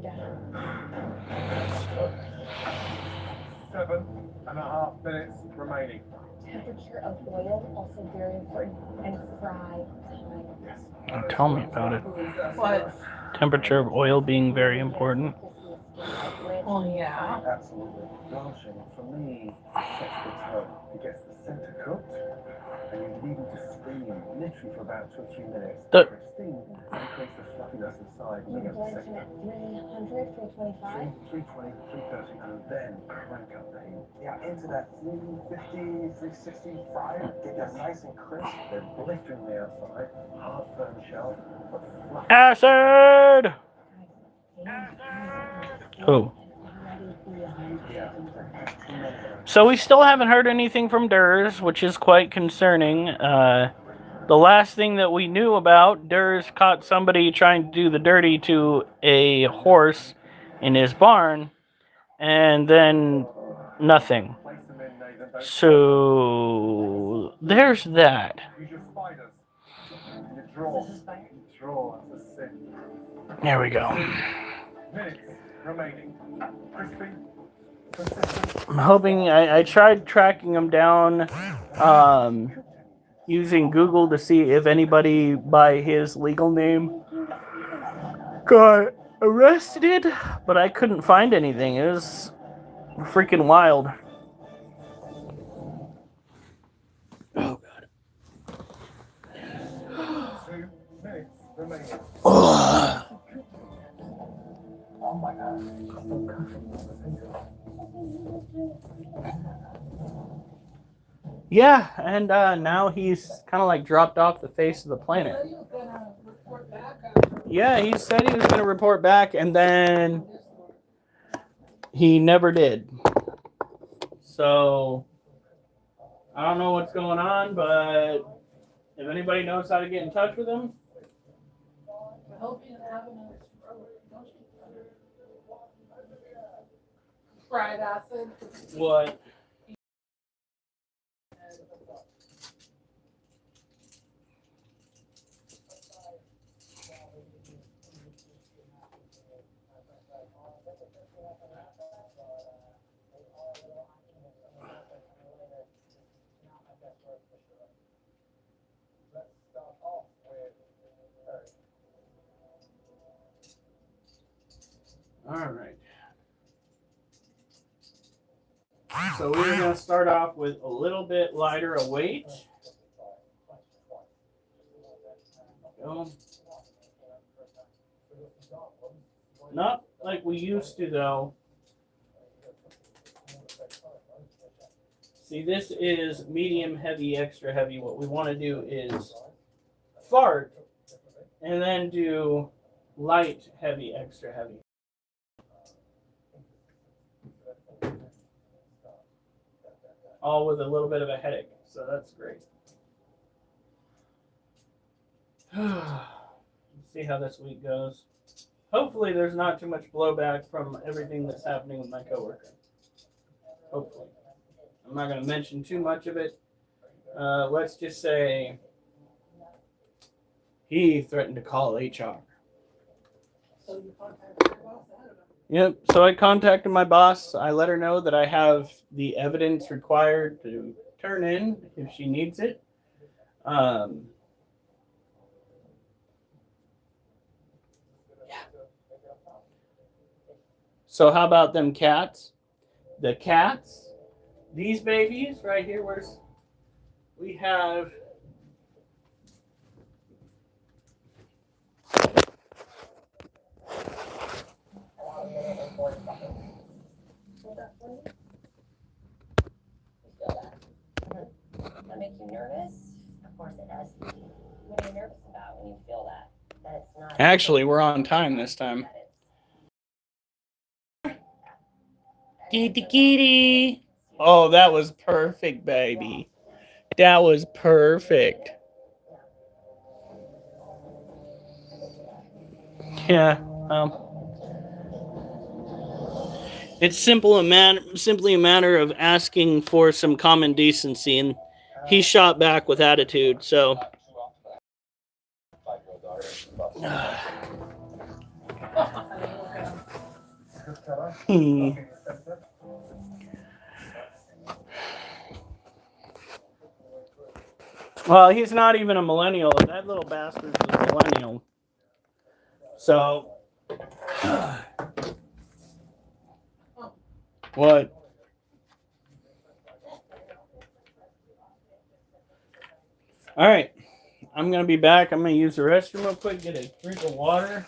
dad. 7.5 minutes remaining. Temperature of oil also very important, and fry time. Yes. Oh, tell me about it. What? Temperature of oil being very important. Well, yeah. Absolutely. Blanching, for me, sets the tone. It gets the center cooked, and you leave it to steam literally for about 2 or 3 minutes. The- For steam, and creates the fluffiness inside. You blanch them at 300, 325. 320, 330, and then crank up the heat. Yeah, into that 350, 360 fryer. Get that nice and crisp. They're blistering on the outside, hard, firm shell, but fluffy. Acid! Oh. Yeah. So we still haven't heard anything from durz, which is quite concerning. The last thing that we knew about, durz caught somebody trying to do the dirty to a horse in his barn, and then nothing. So there's that. Use your spiders. You draw. Draw as a sin. There we go. Minutes remaining. Crispy. Persistent. I'm hoping I tried tracking him down using Google to see if anybody by his legal name got arrested, but I couldn't find anything. It was freaking wild. Oh god. 2 minutes remaining. Oh. Oh my god. Yeah, and now he's kind of like dropped off the face of the planet. Yeah, he said he was going to report back, and then he never did. So, I don't know what's going on, but if anybody knows how to get in touch with him. I hope you have another don't you? Fried acid. What? All right. So we're going to start off with a little bit lighter a weight. Go. Not like we used to, though. See, this is medium heavy, extra heavy. What we want to do is fart and then do light, heavy, extra heavy. All with a little bit of a headache, so that's great. Let's see how this week goes. Hopefully there's not too much blowback from everything that's happening with my coworker. Hopefully. I'm not going to mention too much of it. Let's just say he threatened to call HR. So you contacted your boss? I don't know. Yep, so I contacted my boss. I let her know that I have the evidence required to turn in if she needs it. Yeah. So how about them cats? The cats, these babies right here, we have That make you nervous? Of course it does. What are you nervous about when you feel that? That it's not. Actually, we're on time this time. Kitty kitty. Oh, that was perfect, baby. That was perfect. Yeah. It's simply a matter of asking for some common decency, and he shot back with attitude. So. Well, he's not even a millennial. That little bastard's a millennial. So, what? All right, I'm gonna be back. I'm gonna use the restroom real quick, get a drink of water.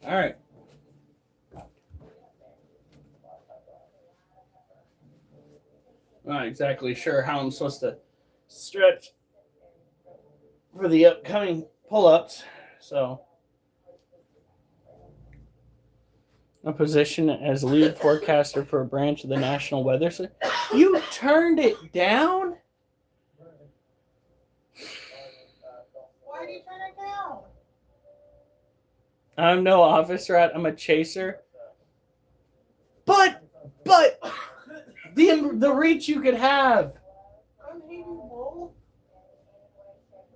All right. Not exactly sure how I'm supposed to stretch for the upcoming pull-ups. So, a position as lead forecaster for a branch of the National Weather Service. You turned it down? Why did you turn it down? I'm no office rat. I'm a chaser. But the reach you could have.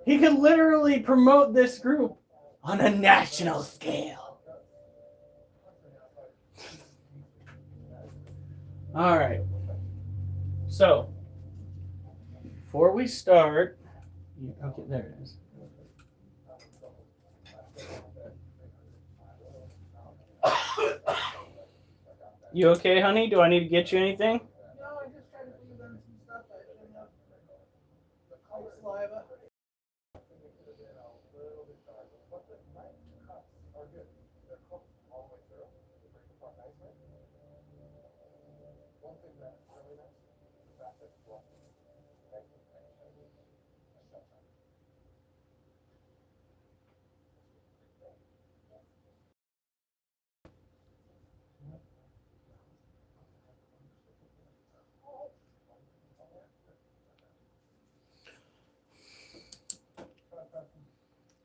He could literally promote this group on a national scale. All right. So, before we start, okay, there it is. You okay, honey? Do I need to get you anything? No, I just tried to breathe on some stuff. I shouldn't have. The saliva.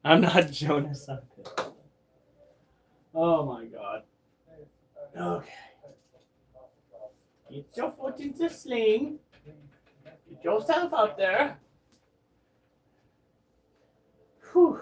I'm not Jonas. Oh my god. Okay. Get your foot into sling. Get yourself up there. Whew.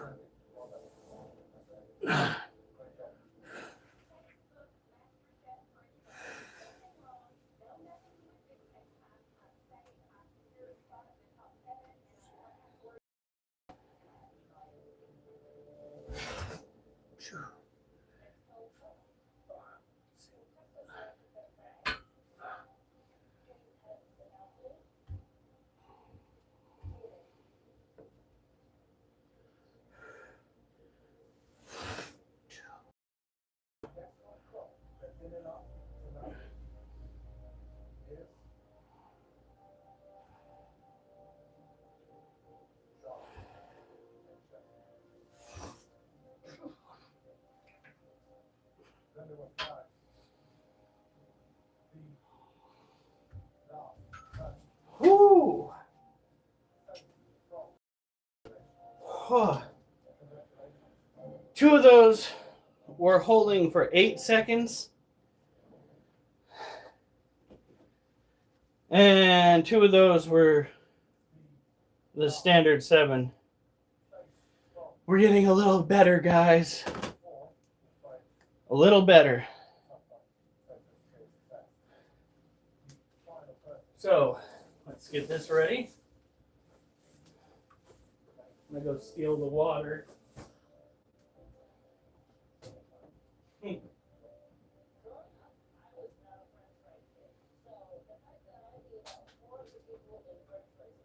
Two of those were holding for 8 seconds. And two of those were the standard 7. We're getting a little better, guys. A little better. So, let's get this ready. I'm going to go steal the water.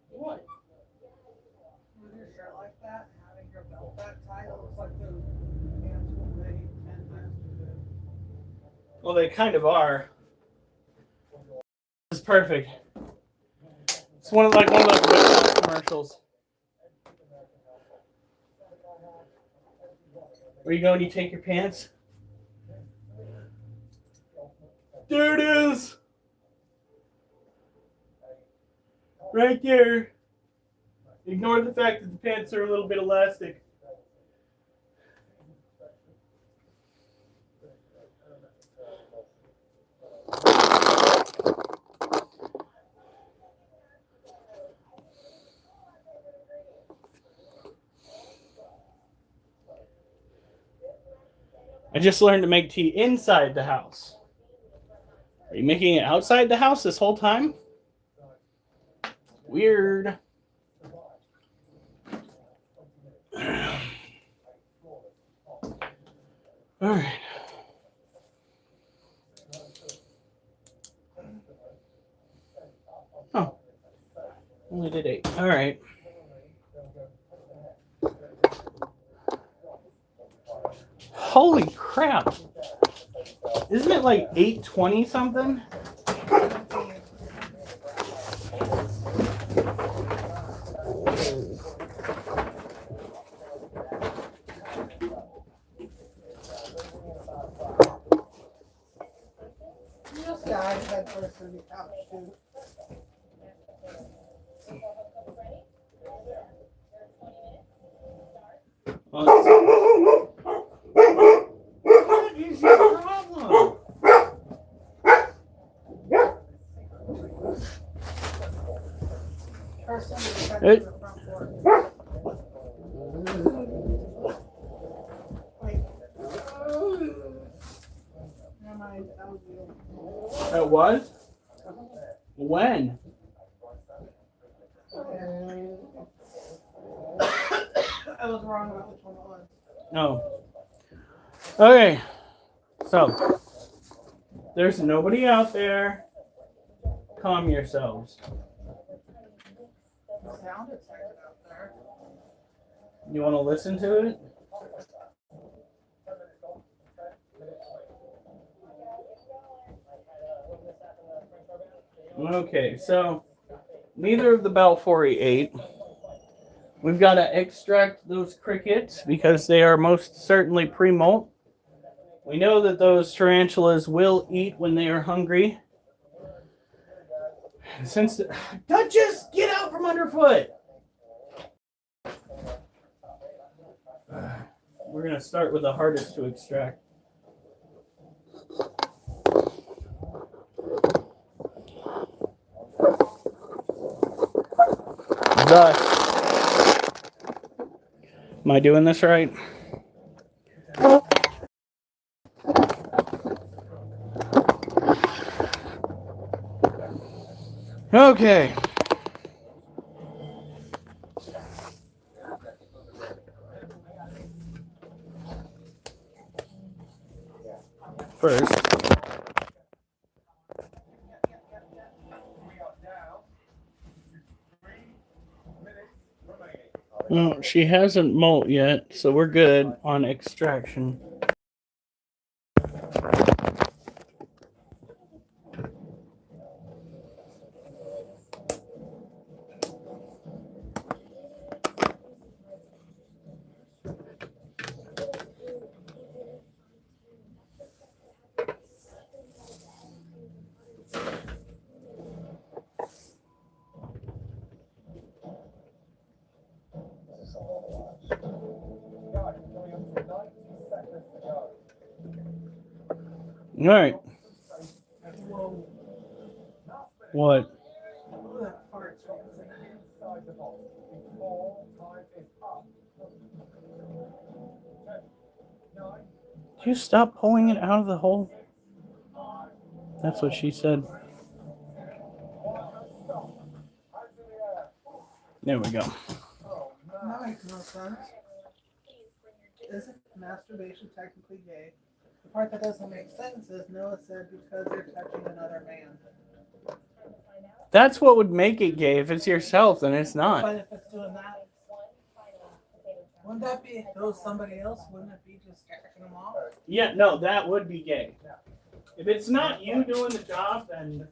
What? With your shirt like that, having your belt that tight, it looks like the pants will weigh 10 times too big. Well, they kind of are. This is perfect. It's one of those White commercials. Where you go and you take your pants? There it is! Right there. Ignore the fact that the pants are a little bit elastic. I just learned to make tea inside the house. Are you making it outside the house this whole time? Weird. All right. Oh, only did 8. All right. Holy crap! Isn't it like 8:20 something? This guy head first in the couch, too. What is your problem? First in the head to the front door. Wait. Never mind, that was you. It was? When? I was wrong about which one it was. Oh. Okay. So, there's nobody out there. Calm yourselves. The sound detected out there. You want to listen to it? Okay, so neither of the Balfouri ate. We've got to extract those crickets because they are most certainly pre-molt. We know that those tarantulas will eat when they are hungry. Since Duchess, get out from underfoot! We're going to start with the hardest to extract. Thus, am I doing this right? Okay. First, no, she hasn't molt yet, so we're good on extraction. All right. Whoa. What? Look at that fart train. You stop pulling it out of the hole? That's what she said. There we go. That makes no sense. Isn't masturbation technically gay? The part that doesn't make sense is Noah said because you're touching another man. That's what would make it gay. If it's yourself, then it's not. But if it's doing that, wouldn't that be if it was somebody else? Wouldn't it be just jacking them off? Yeah, no, that would be gay. If it's not you doing the job, then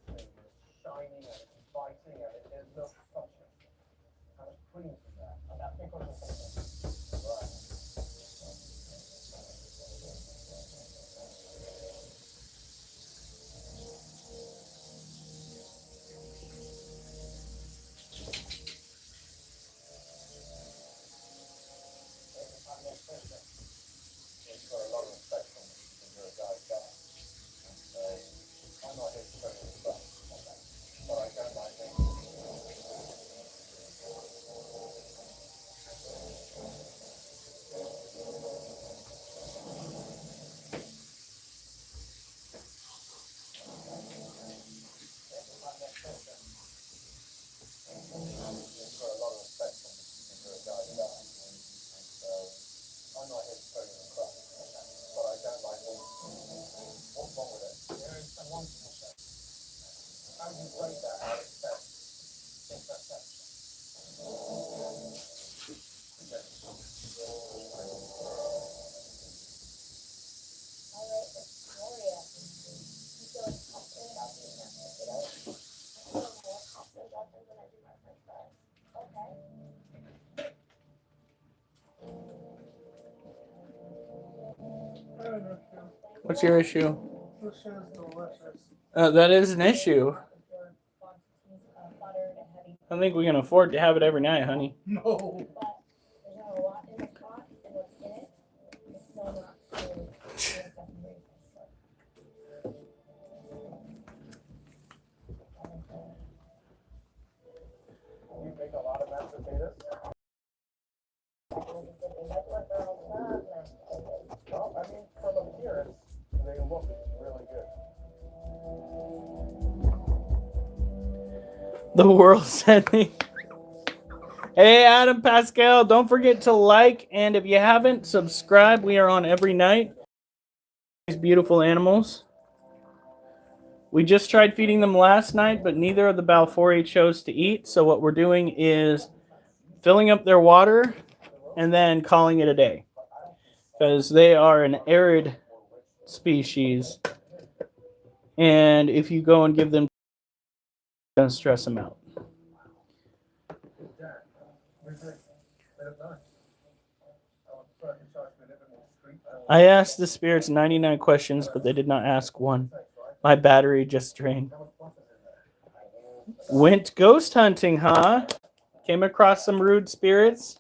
what's your issue? This show's delicious. That is an issue. I think we can afford to have it every night, honey. No. You make a lot of mashed potatoes? Well, I mean, from appearance, they look really good. The world sent me. Hey, Adam Pascal, don't forget to like, and if you haven't, subscribe. We are on every night. These beautiful animals. We just tried feeding them last night, but neither of the Balfouri chose to eat. So what we're doing is filling up their water and then calling it a day. Because they are an arid species. And if you go and give them, it's going to stress them out. I asked the spirits 99 questions, but they did not ask one. My battery just drained. Went ghost hunting, huh? Came across some rude spirits?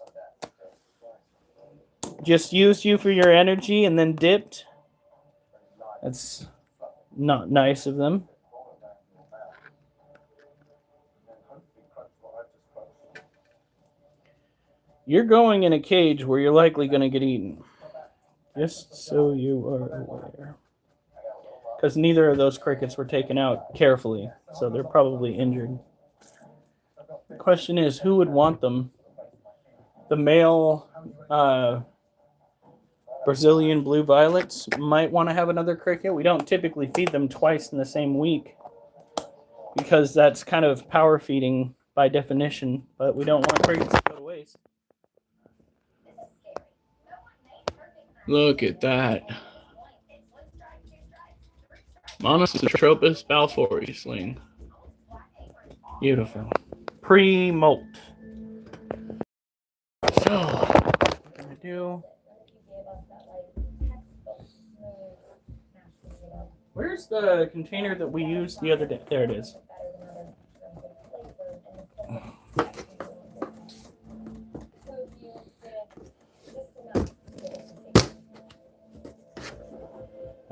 Just used you for your energy and then dipped? That's not nice of them. You're going in a cage where you're likely going to get eaten. Just so you are aware. Because neither of those crickets were taken out carefully, so they're probably injured. The question is, who would want them? The male Brazilian blue violets might want to have another cricket. We don't typically feed them twice in the same week because that's kind of power feeding by definition, but we don't want crickets to go to waste. Look at that. Monosotropus balfouri sling. Beautiful. Pre-molt. So, what we're going to do... Where's the container that we used the other day? There it is.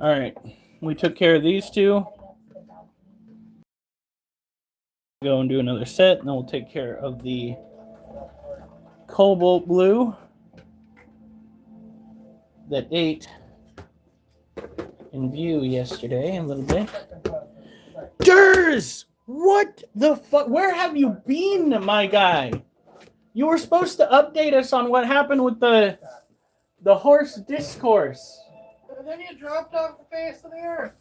All right. We took care of these two. Go and do another set, and then we'll take care of the cobalt blue that ate in view yesterday a little bit. Durz! What the fuck? Where have you been, my guy? You were supposed to update us on what happened with the horse discourse. And then you dropped off the face of the earth.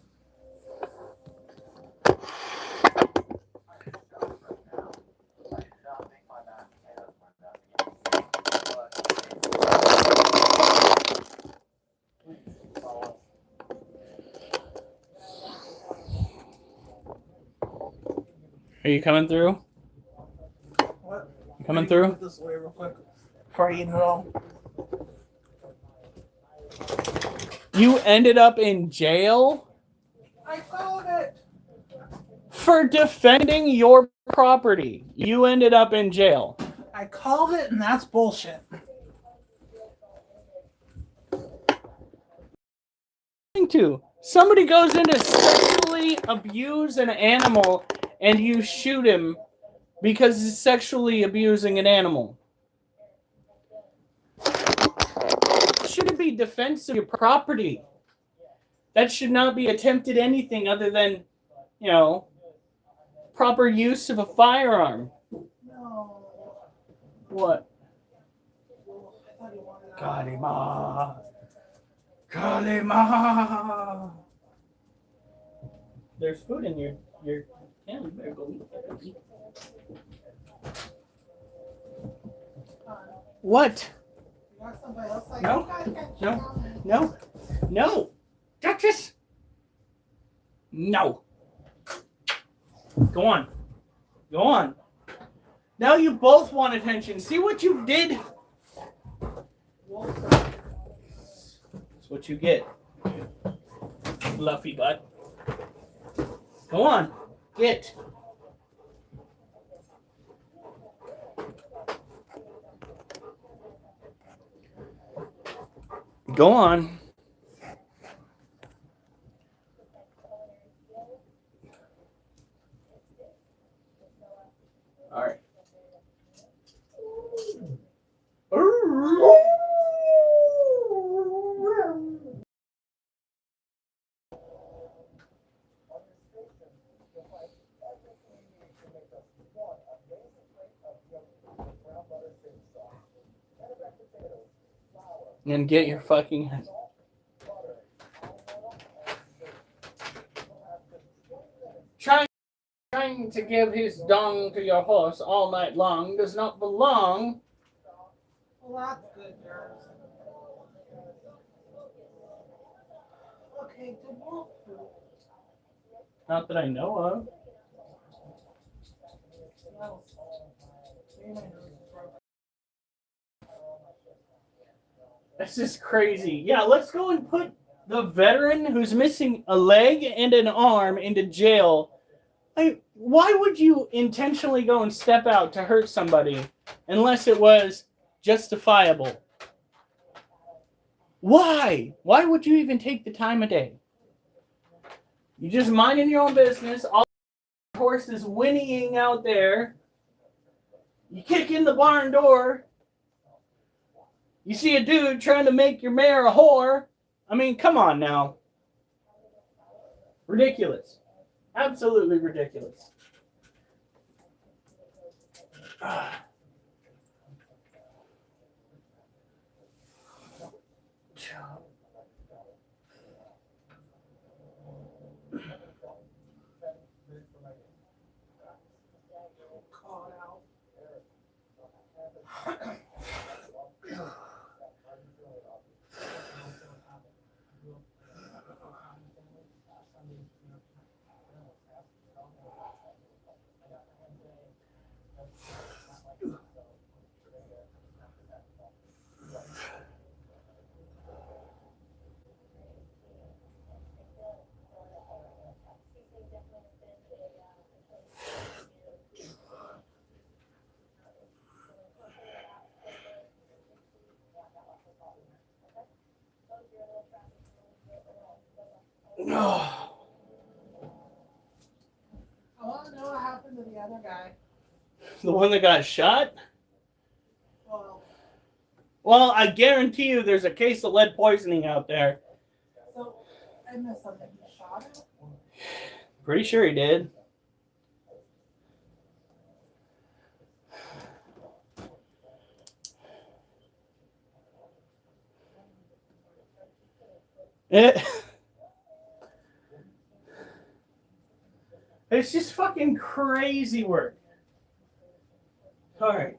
Are you coming through? What? You coming through? Move this way real quick before I eat it all. You ended up in jail I called it. for defending your property. You ended up in jail. I called it, and that's bullshit. Somebody goes in to sexually abuse an animal and you shoot him because he's sexually abusing an animal. Shouldn't be defense of your property. That should not be attempted anything other than, proper use of a firearm. No. What? I thought you wanted Kalima. Kalima. There's food in your can. You better go eat that. What? You got somebody else like No. you guys got No. chicken. No. Duchess. No. Go on. Now you both want attention. See what you did? That's what you get. Fluffy butt. Go on. Get. Go on. All right. And get your fucking head. Trying to give his dong to your horse all night long does not belong. Well, that's good, yours. Okay, did Wolf poop? Not that I know of. No. Maybe my nose is broken. This is crazy. Yeah, let's go and put the veteran who's missing a leg and an arm into jail. Why would you intentionally go and step out to hurt somebody unless it was justifiable? Why? Why would you even take the time of day? You just minding your own business. All the horses whinnying out there. You kick in the barn door. You see a dude trying to make your mare a whore. I mean, come on now. Ridiculous. Absolutely ridiculous. Call out. Oh. I want to know what happened to the other guy. The one that got shot? Well, Well, I guarantee you there's a case of lead poisoning out there. so I missed something. He shot him? Pretty sure he did. It's just fucking crazy work. All right.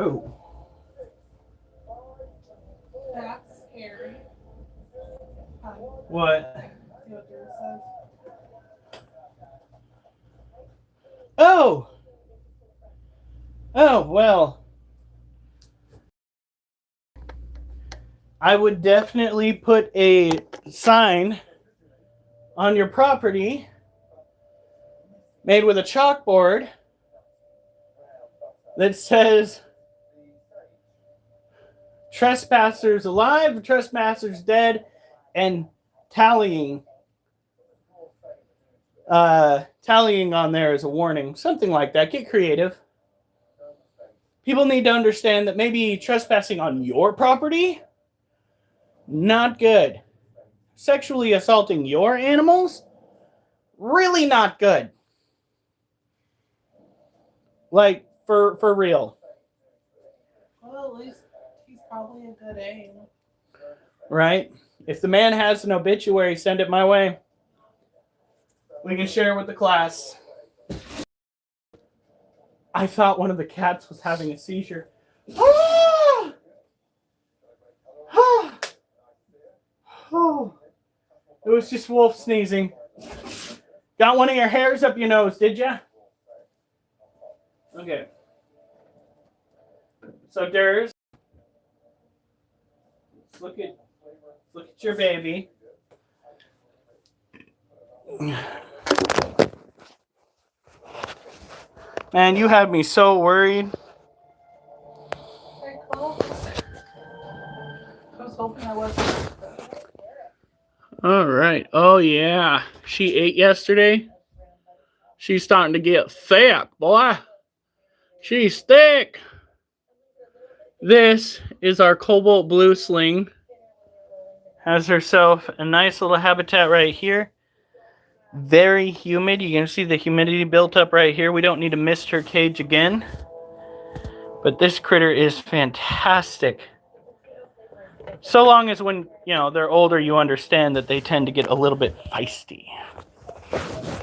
Oh. That's scary. What? See what Durz says? Oh. Oh, well. I would definitely put a sign on your property made with a chalkboard that says trespassers alive, trespassers dead, and tallying on there as a warning. Something like that. Get creative. People need to understand that maybe trespassing on your property, not good. Sexually assaulting your animals, really not good. Like, for real. Well, at least he's probably a good aim. Right? If the man has an obituary, send it my way. We can share with the class. I thought one of the cats was having a seizure. Ah! Ah! Oh. It was just Wolf sneezing. Got one of your hairs up your nose, did ya? Okay. So, Durz, look at your baby. Man, you had me so worried. Very cool. I was hoping I wasn't. All right. Oh, yeah. She ate yesterday. She's starting to get thick, boy. She's thick. This is our cobalt blue sling. Has herself a nice little habitat right here. Very humid. You can see the humidity built up right here. We don't need to mist her cage again. But this critter is fantastic. So long as when, they're older, you understand that they tend to get a little bit feisty.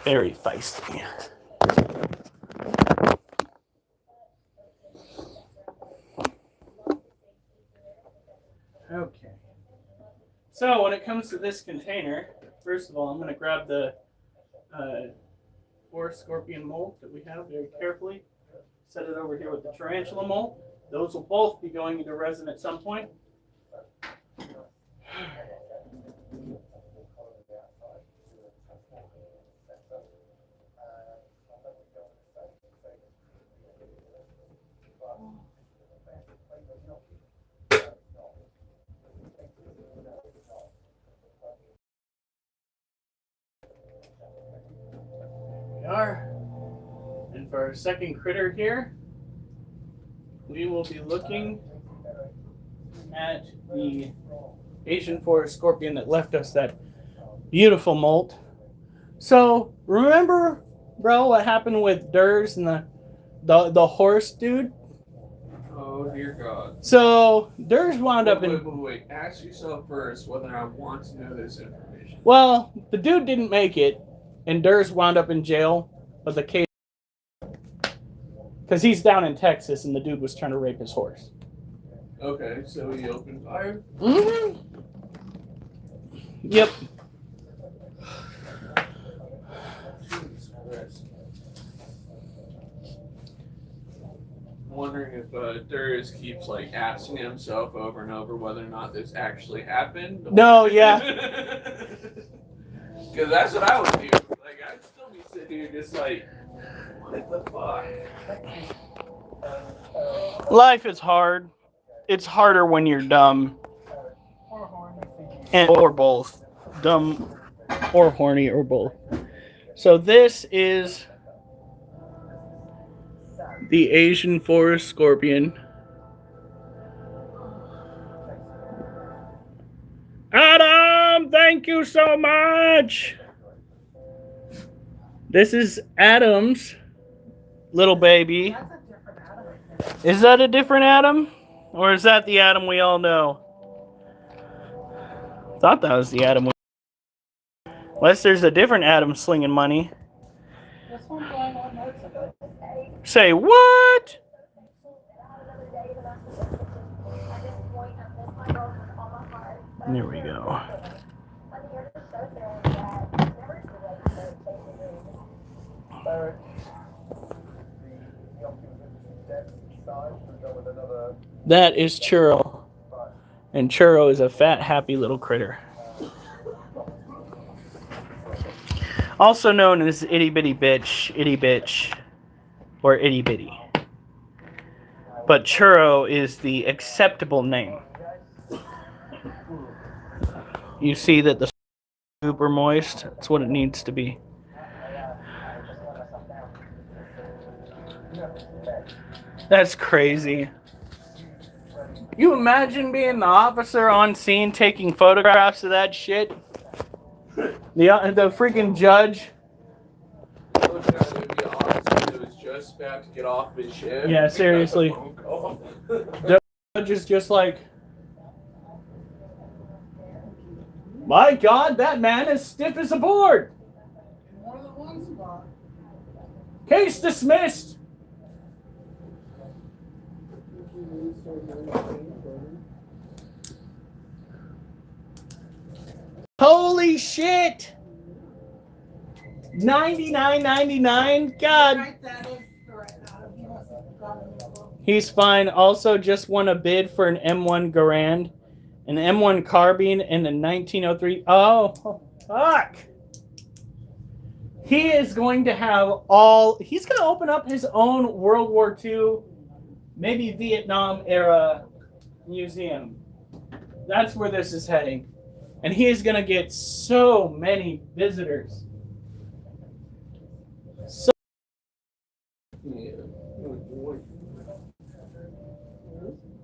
Very feisty. Okay. So when it comes to this container, first of all, I'm going to grab the 4 scorpion molt that we have very carefully. Set it over here with the tarantula molt. Those will both be going into resin at some point. We are. And for our second critter here, we will be looking at the Asian forest scorpion that left us that beautiful molt. So remember, bro, what happened with Durz and the horse dude? Oh dear God. So Durz wound up in. Wait. Ask yourself first whether I want to know this information. Well, the dude didn't make it, and Durz wound up in jail with a case because he's down in Texas, and the dude was trying to rape his horse. Okay, so he opened fire? Mm-hmm. Yep. Jesus Christ. I'm wondering if Durz keeps like asking himself over and over whether or not this actually happened. No, yeah. Because that's what I would do. Like, I'd still be sitting here just like, what the fuck? Life is hard. It's harder when you're dumb. Or both. Dumb or horny or both. So this is the Asian forest scorpion. Adam, thank you so much. This is Adam's little baby. That's a different Adam. Is that a different Adam? Or is that the Adam we all know? Thought that was the Adam. Unless there's a different Adam slinging money. This one's going on motorcycle. Say what? There we go. That is Churro. And Churro is a fat, happy little critter. Also known as Itty Bitty Bitch, or Itty Bitty. But Churro is the acceptable name. You see that the super moist? That's what it needs to be. That's crazy. You imagine being the officer on scene taking photographs of that shit? The freaking judge. It would be awesome. It was just about to get off his shift. Yeah, seriously. The judge is just like, my God, that man is stiff as a board. In more than one spot. Case dismissed. Holy shit! $99.99. God, Right, that is the right Adam. He must have gotten it wrong. he's fine. Also, just won a bid for an M1 Garand, an M1 carbine, and a 1903. Oh, fuck! He is going to have all. He's going to open up his own World War II, maybe Vietnam era museum. That's where this is heading. And he is going to get so many visitors. So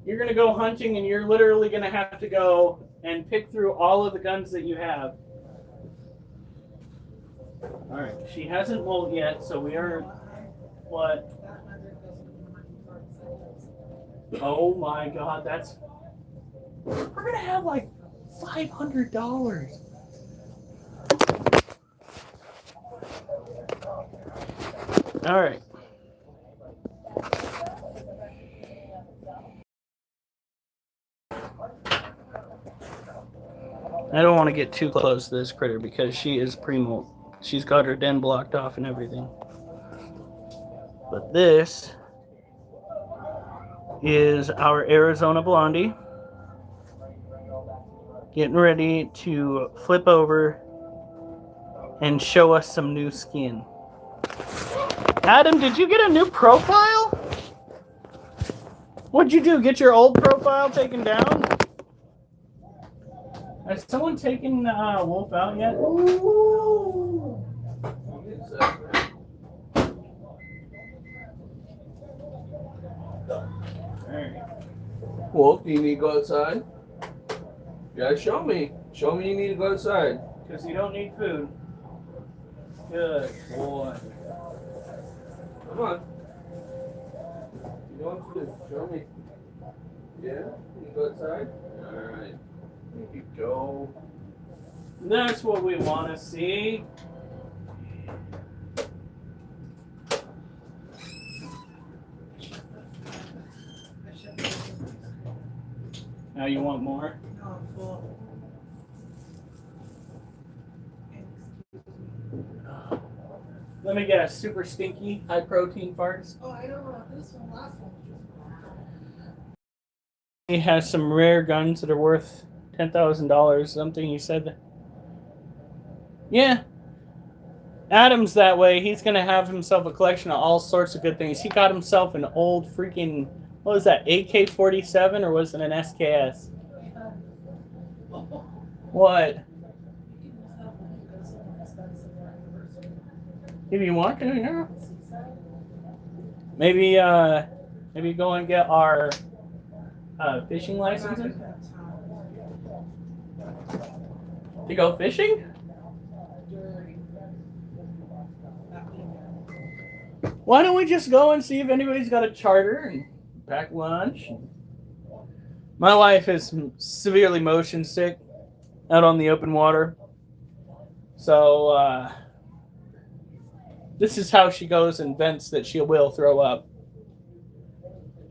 you're going to go hunting and you're literally going to have to go and pick through all of the guns that you have. All right, she hasn't molted yet, so we are what? That mother doesn't want to start Oh my God, that's. We're going to have like $500. All right. I don't want to get too close to this critter because she is pre-molt. She's got her den blocked off and everything. But this is our Arizona Blondie. Getting ready to flip over and show us some new skin. Adam, did you get a new profile? What'd you do? Get your old profile taken down? Has someone taken Wolf out yet? Ooh. Wolf, do you need to go outside? Yeah, show me. Show me you need to go outside. Because you don't need food. Good boy. Come on. You know what to do. Show me. Yeah? You can go outside? Alright. There you go. That's what we want to see. Now you want more? No, I'm full. Let me guess. Super stinky, high protein farts. Oh, I don't know. This one, last one was just. He has some rare guns that are worth $10,000. Something he said. Yeah. Adam's that way. He's gonna have himself a collection of all sorts of good things. He got himself an old freaking, what was that, AK-47 or was it an SKS? What? If you want to, yeah. Maybe go and get our fishing licenses. To go fishing? Why don't we just go and see if anybody's got a charter and pack lunch? My wife is severely motion sick out on the open water. So, this is how she goes and vents that she will throw up.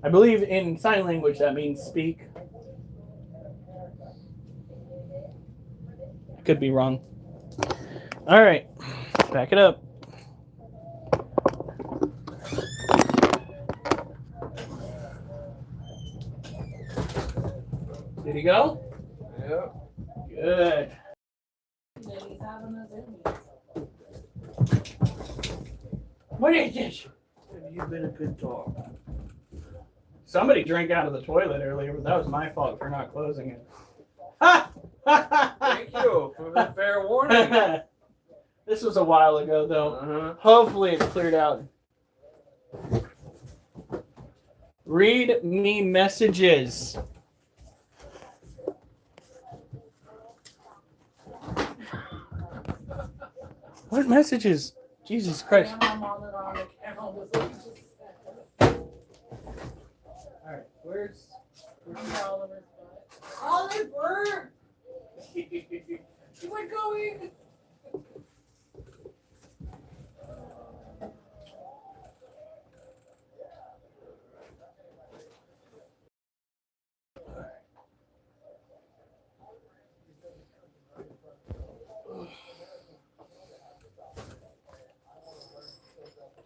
I believe in sign language that means speak. I could be wrong. All right, back it up. Did he go? Yeah. Good. What is this? Have you been a good dog? Somebody drank out of the toilet earlier, but that was my fault for not closing it. Ha! Thank you for the fair warning. This was a while ago, though. Uh-huh. Hopefully it's cleared out. Read me messages. What messages? Jesus Christ. Alright, where's Oliver? Oliver! We're going!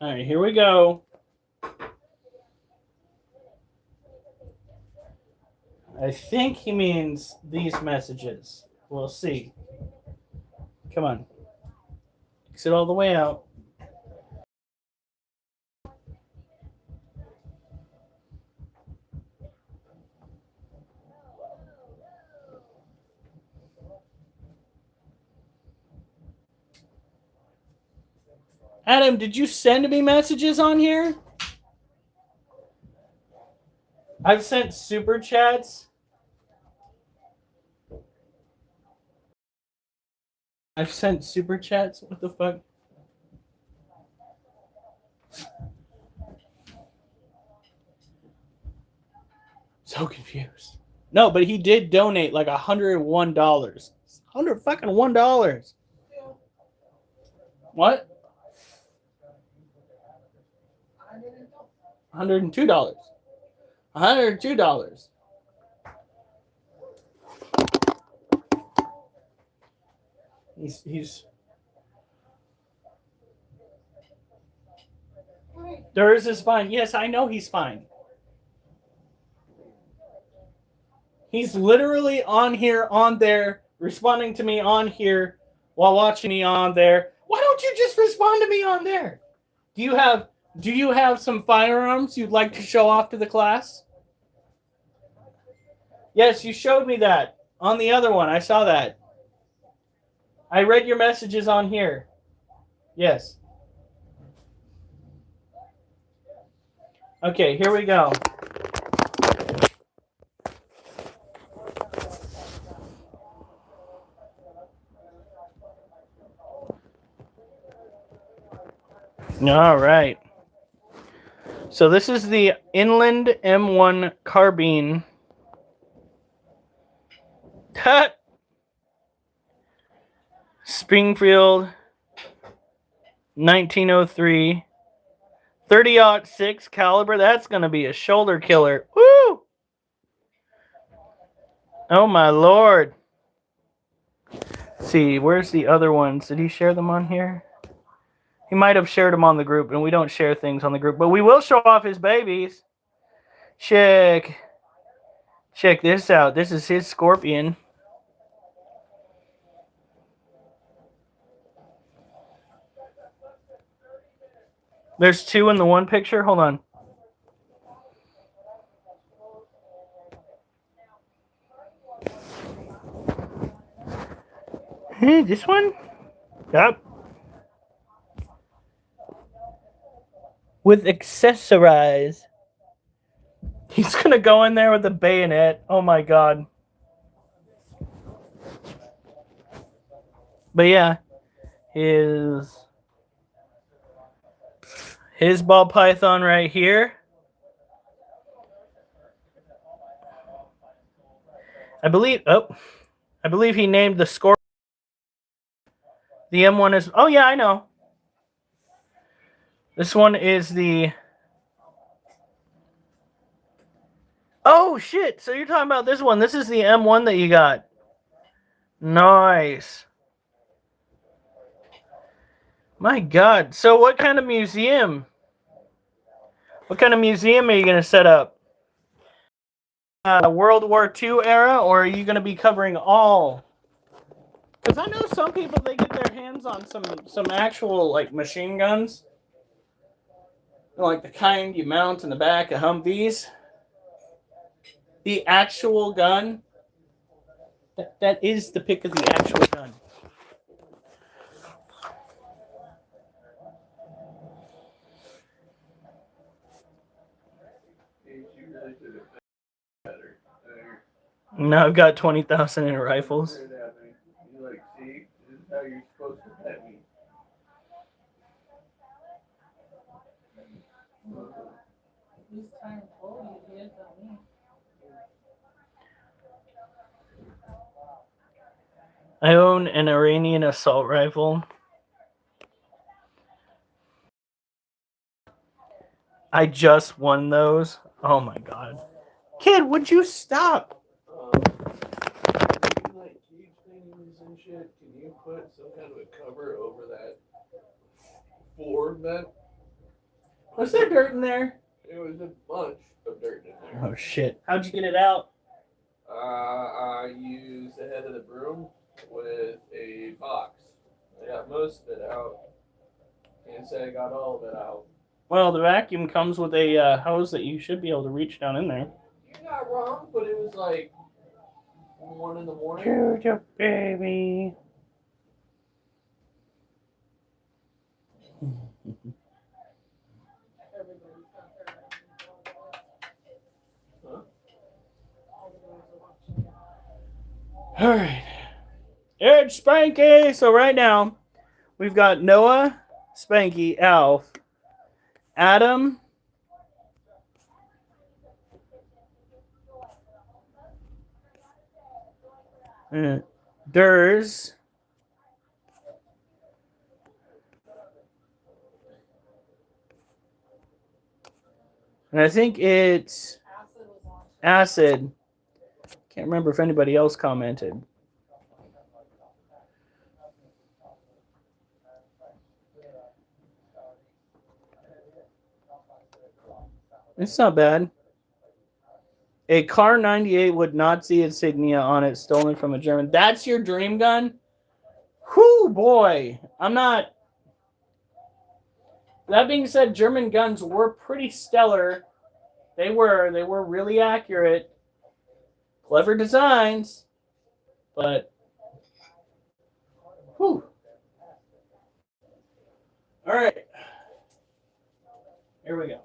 Alright, here we go. I think he means these messages. We'll see. Come on. Exit all the way out. Adam, did you send me messages on here? I've sent super chats. I've sent super chats. What the fuck? So confused. No, but he did donate like $101. $101. What? $102. $102. He's Durz is fine. Yes, I know he's fine. He's literally on here, on there, responding to me on here while watching me on there. Why don't you just respond to me on there? Do you have some firearms you'd like to show off to the class? Yes, you showed me that on the other one. I saw that. I read your messages on here. Yes. Okay, here we go. All right. So this is the Inland M1 carbine. Springfield 1903 30-06 caliber. That's going to be a shoulder killer. Woo! Oh my lord. Let's see, where's the other ones? Did he share them on here? He might have shared them on the group, and we don't share things on the group, but we will show off his babies. Check this out. This is his scorpion. There's two in the one picture. Hold on. Hey, this one? Yep. With accessorize. He's gonna go in there with a bayonet. Oh my god. But yeah, his ball python right here. I believe he named the score. The M1 is. Oh yeah, I know. This one is the. Oh shit! So you're talking about this one? This is the M1 that you got. Nice. My God. So what kind of museum? What kind of museum are you gonna set up? World War II era, or are you gonna be covering all? Because I know some people, they get their hands on some actual like machine guns, like the kind you mount in the back of Humvees. The actual gun. That is the pick of the actual gun. Now I've got 20,000 in rifles. You like, see, this is how you're supposed to pet me. This time, oh, you did tell me. I own an Iranian assault rifle. I just won those. Oh my god. Kid, would you stop? Like cage things and shit, can you put some kind of a cover over that floor vent? Was there dirt in there? It was a bunch of dirt in there. Oh shit. How'd you get it out? I used the head of the broom with a box. I got most of it out. Can't say I got all of it out. Well, the vacuum comes with a hose that you should be able to reach down in there. You're not wrong, but it was like 1 in the morning. Cutie baby. All right. It's Spanky. So right now, we've got Noah, Spanky, Alf, Adam, Durz, and I think it's Acid. Can't remember if anybody else commented. It's not bad. A Car 98 with Nazi insignia on it, stolen from a German. That's your dream gun? Whew, boy. I'm not. That being said, German guns were pretty stellar. They were really accurate. Clever designs. But, whew. All right. Here we go.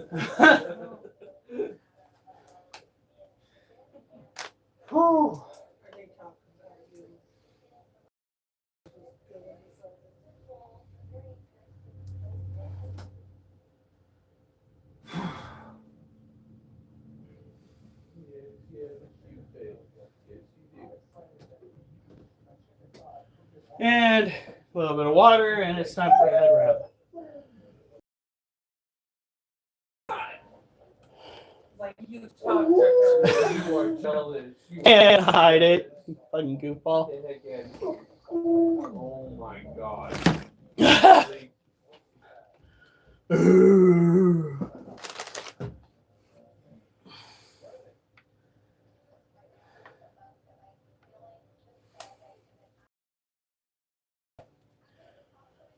Whew. Are they talking about you? And a little bit of water, and it's time for a head wrap. Like you talk to her. You are jealous. You Can't hide it, you fucking goofball. Oh my god.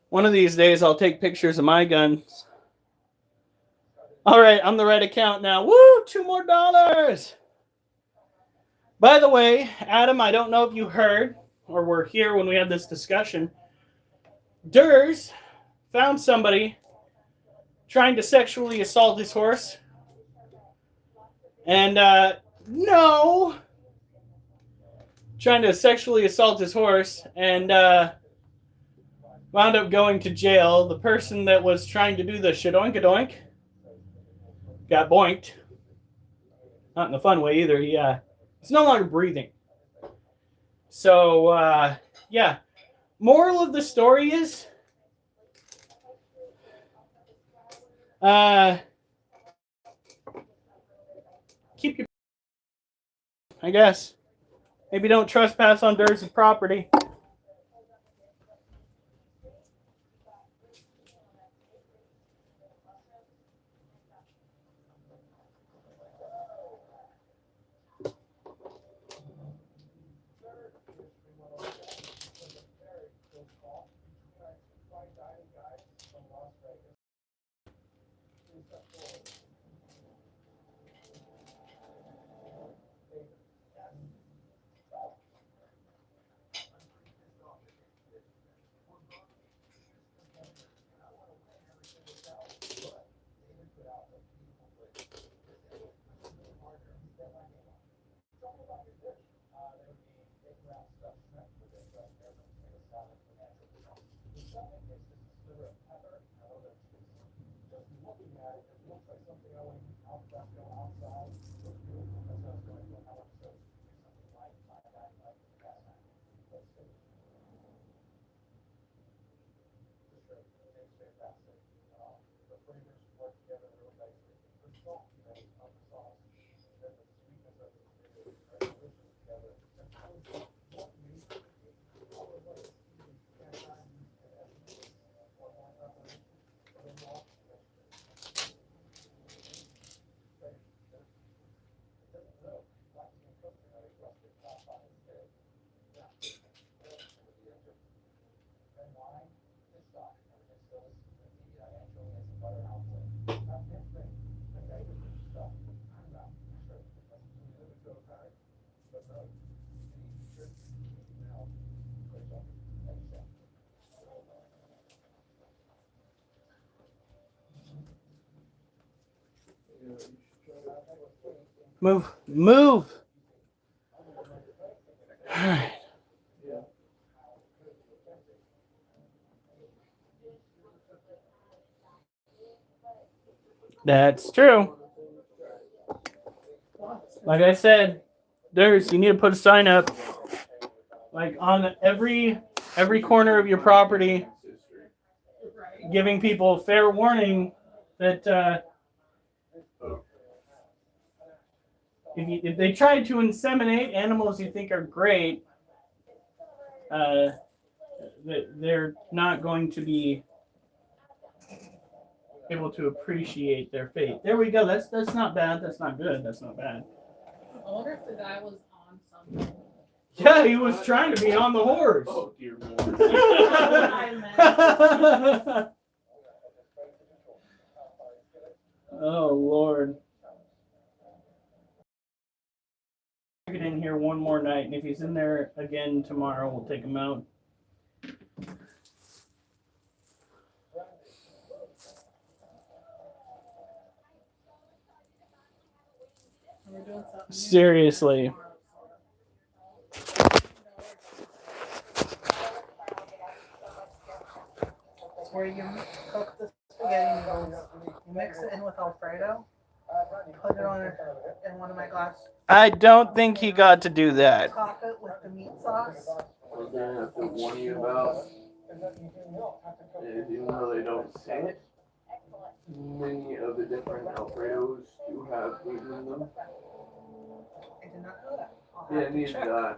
One of these days, I'll take pictures of my guns. All right, I'm the right account now. Woo, $2 more. By the way, Adam, I don't know if you heard or were here when we had this discussion. Durz found somebody trying to sexually assault his horse. And, no. Trying to sexually assault his horse and, wound up going to jail. The person that was trying to do the shadoink-a-doink got boinked. Not in the fun way either. He's no longer breathing. So, yeah. Moral of the story is, keep your, I guess. Maybe don't trespass on Durz's property. Move. Move. All right. That's true. Like I said, Durz, you need to put a sign up, like on every corner of your property, giving people fair warning that if they try to inseminate animals you think are great, they're not going to be able to appreciate their fate. There we go. That's not bad. That's not good. That's not bad. I wonder if the guy was on something. Yeah, he was trying to be on the horse. Oh dear Lord. Oh Lord. Get in here one more night, and if he's in there again tomorrow, we'll take him out. We're doing something new Seriously. tomorrow, so. Where you cook the spaghetti noodles, you mix it in with Alfredo, put it on in one of my glass. I don't think he got to do that. Top it with the meat sauce. I was gonna have to warn you about, even though they don't say it, many of the different Alfredos do have gluten in them. I did not know that. I'll Yeah, have to neither check. did I.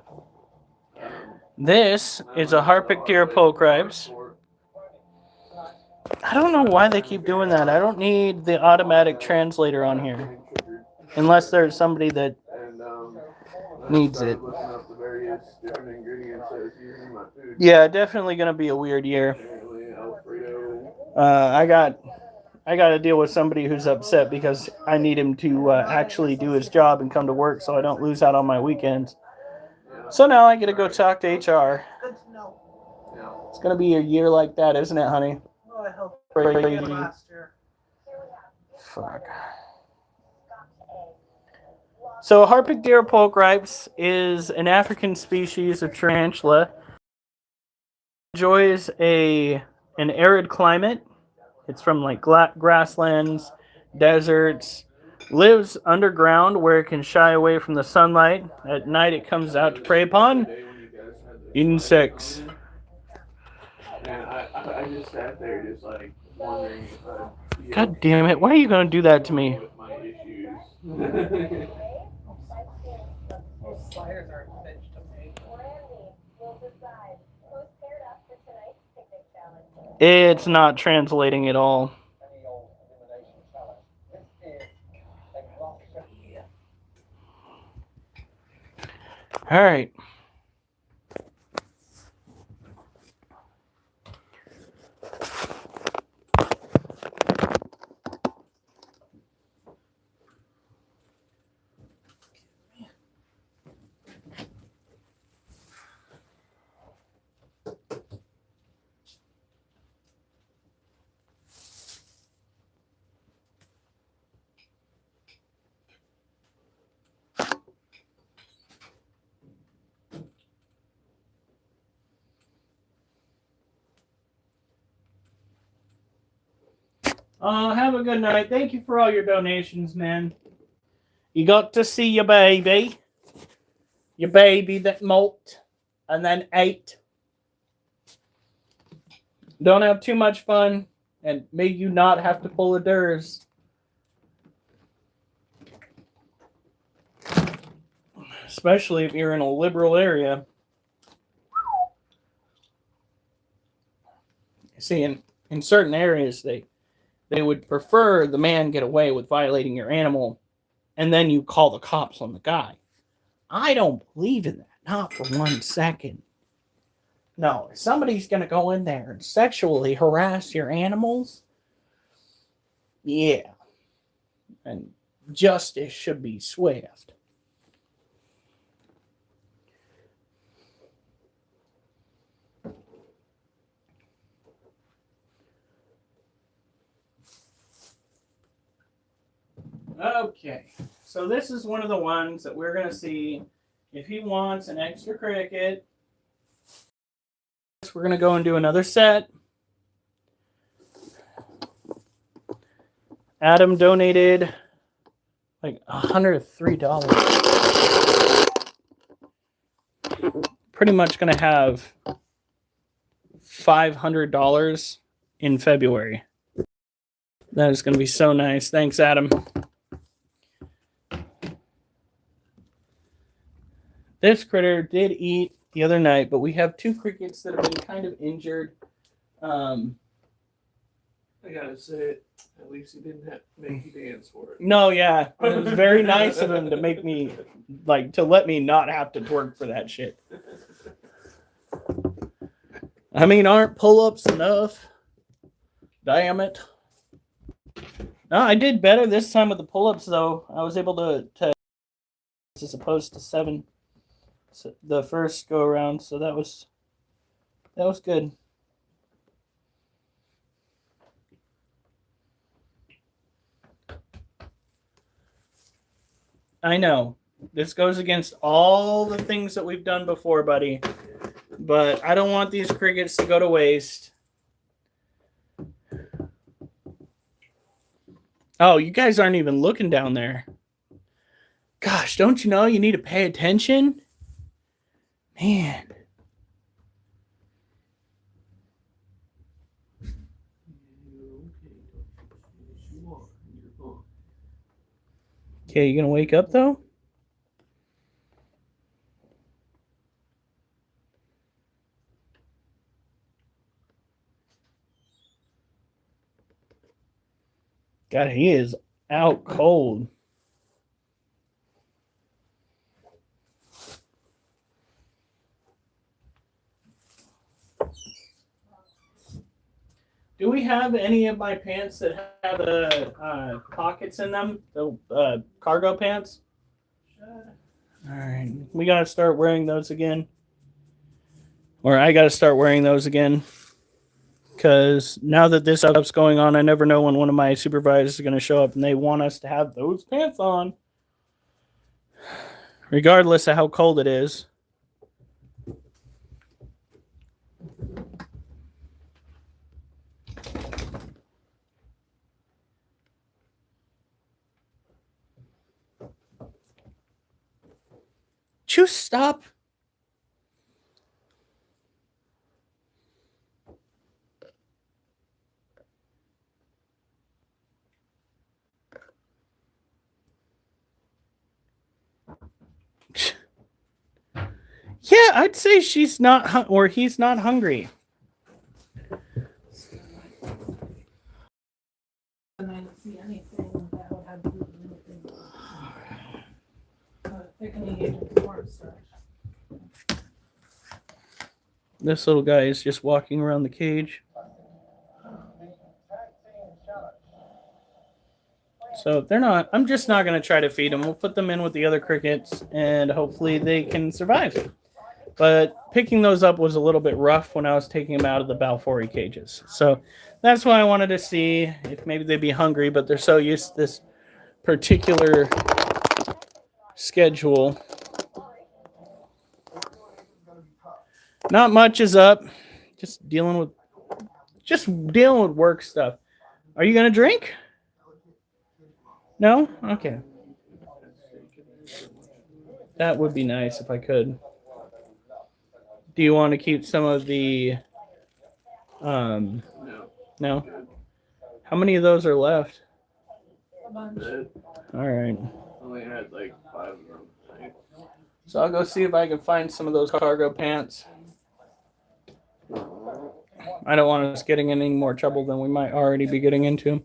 This is a Harpic deer poke ribs. I don't know why they keep doing that. I don't need the automatic translator on here. Unless there's somebody that needs it. Looking up the various different ingredients that it's using in my food. Yeah, definitely gonna be a weird year. Apparently, Alfredo. I got to deal with somebody who's upset because I need him to actually do his job and come to work so I don't lose out on my weekends. So now I get to go talk to HR. Good to know. Yeah. It's gonna be a year like that, isn't it, honey? Oh, I hope Crazy. last year. Fuck. So Harpic deer poke ribs is an African species of tarantula. Enjoys an arid climate. It's from like grasslands, deserts. Lives underground where it can shy away from the sunlight. At night it comes out to prey upon insects. And I just sat there just like wondering if I'd God damn it, why are you gonna do that to me? with my issues. Those sliders are a bitch to make. We'll decide who's paired up for tonight's picnic challenge. It's not translating at all. Alright. Have a good night. Thank you for all your donations, man. You got to see your baby. Your baby that molted and then ate. Don't have too much fun, and may you not have to pull a durz. Especially if you're in a liberal area. See, in certain areas, they would prefer the man get away with violating your animal, and then you call the cops on the guy. I don't believe in that, not for 1 second. No, if somebody's going to go in there and sexually harass your animals, yeah. And justice should be swift. Okay, so this is one of the ones that we're going to see if he wants an extra cricket. We're going to go and do another set. Adam donated like $103. Pretty much going to have $500 in February. That is going to be so nice. Thanks, Adam. This critter did eat the other night, but we have 2 crickets that have been kind of injured. I gotta say it. At least he didn't have to make you dance for it. No, yeah. It was very nice of him to make me, to let me not have to twerk for that shit. I mean, aren't pull-ups enough? Damn it. No, I did better this time with the pull-ups, though. I was able to as opposed to 7 the first go around, so that was good. I know. This goes against all the things that we've done before, buddy. But I don't want these crickets to go to waste. Oh, you guys aren't even looking down there. Gosh, don't you know you need to pay attention? Man. Okay, you gonna wake up though? God, he is out cold. Do we have any of my pants that have the pockets in them? The cargo pants? All right. We got to start wearing those again. Or I got to start wearing those again. Because now that this stuff's going on, I never know when one of my supervisors is going to show up and they want us to have those pants on. Regardless of how cold it is. Just stop. Yeah, I'd say she's not, or he's not hungry. And I didn't see anything that would have gluten in it. Thickening agent cornstarch. This little guy is just walking around the cage. So if they're not, I'm just not going to try to feed them. We'll put them in with the other crickets and hopefully they can survive. But picking those up was a little bit rough when I was taking them out of the Balfouri cages. So that's why I wanted to see if maybe they'd be hungry, but they're so used to this particular schedule. Not much is up. Just dealing with work stuff. Are you going to drink? No? Okay. That would be nice if I could. Do you want to keep some of the... No? How many of those are left? A bunch. All right. Only had like 5 of them. So I'll go see if I can find some of those cargo pants. I don't want us getting in any more trouble than we might already be getting into.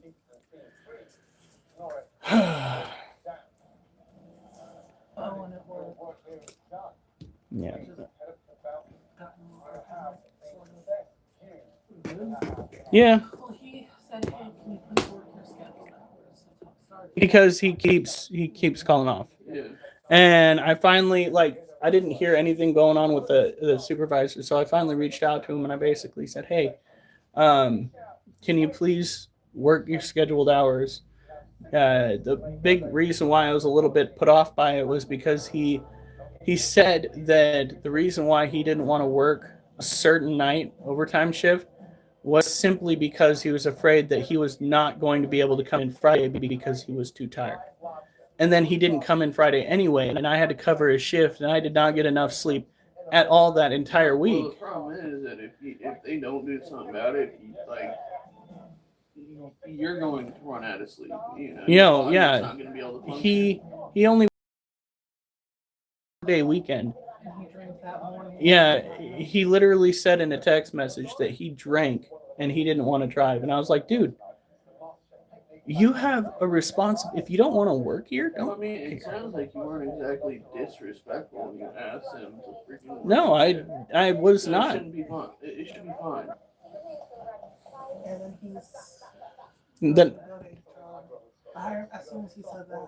Yeah. Yeah. Well, he said, hey, can you please work your schedule hours? Because he keeps calling off. Yeah. And I finally, I didn't hear anything going on with the supervisor, so I finally reached out to him and I basically said, hey, can you please work your scheduled hours? The big reason why I was a little bit put off by it was because he said that the reason why he didn't want to work a certain night overtime shift was simply because he was afraid that he was not going to be able to come in Friday because he was too tired. And then he didn't come in Friday anyway, and I had to cover his shift, and I did not get enough sleep at all that entire week. Well, the problem is that if they don't do something about it, you're going to run out of sleep. You're Yeah. not going to be able to function. He only day weekend. And he drank that morning. Yeah, he literally said in a text message that he drank and he didn't want to drive. And I was like, dude, you have a responsibility. If you don't want to work here, don't. I mean, it sounds like you weren't exactly disrespectful when you asked him to freaking work. No, I was not. It shouldn't be fine. It should be fine. And then he's... Then as soon as he said that,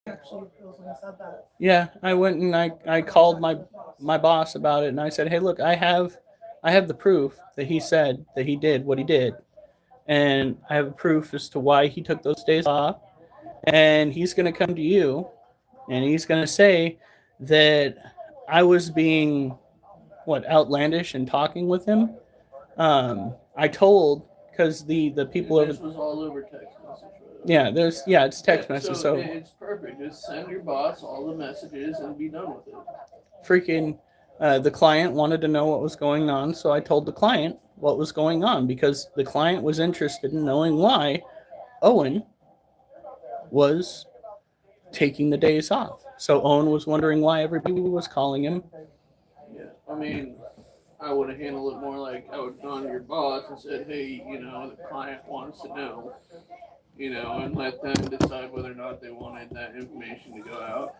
actually, it was when he said that. yeah, I went and I called my boss about it and I said, hey, look, I have the proof that he said that he did what he did. And I have proof as to why he took those days off. and he's going to come to you, and he's going to say that I was being, outlandish and talking with him. I told, because the people And over, this was all over text message. it's text message, so it's perfect. Just send your boss all the messages and be done with it. freaking the client wanted to know what was going on, so I told the client what was going on because the client was interested in knowing why Owen was taking the days off. So Owen was wondering why everybody was calling him. Yeah, I mean, I would have handled it more like I would have gone to your boss and said, hey, the client wants to know, and let them decide whether or not they wanted that information to go out.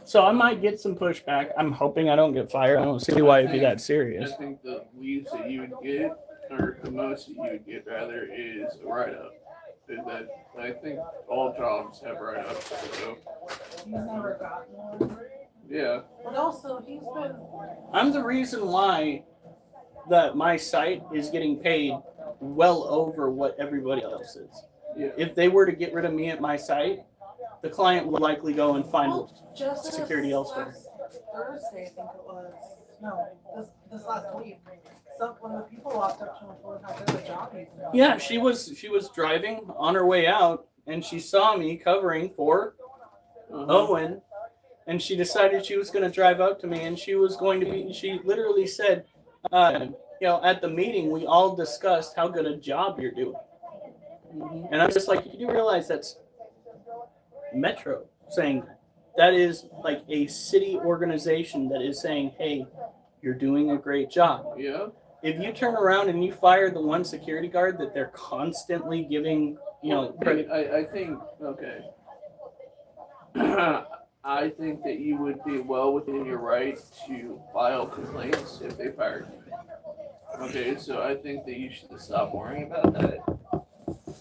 So I might get some pushback. I'm hoping I don't get fired. I don't see why it'd be that serious. I think the least that you would get, or the most that you would get rather, is a write-up. That I think all jobs have write-ups. So He's never gotten one. yeah. But also, he's been. I'm the reason why that my site is getting paid well over what everybody else is. Yeah. If they were to get rid of me at my site, the client would likely go and find Just security elsewhere. last Thursday, I think it was. No, this last week. So when the people walked up to him and told him how good a job he's doing. Yeah, she was driving on her way out, and she saw me covering for Owen, and she decided she was going to drive up to me, and she was going to be. She literally said, at the meeting, we all discussed how good a job you're doing, and I'm just like, you do realize that's Metro saying that is like a city organization that is saying, hey, you're doing a great job. Yeah. If you turn around and you fire the one security guard that they're constantly giving, credit. I think, okay. I think that you would be well within your right to file complaints if they fired you. Okay, so I think that you should stop worrying about that.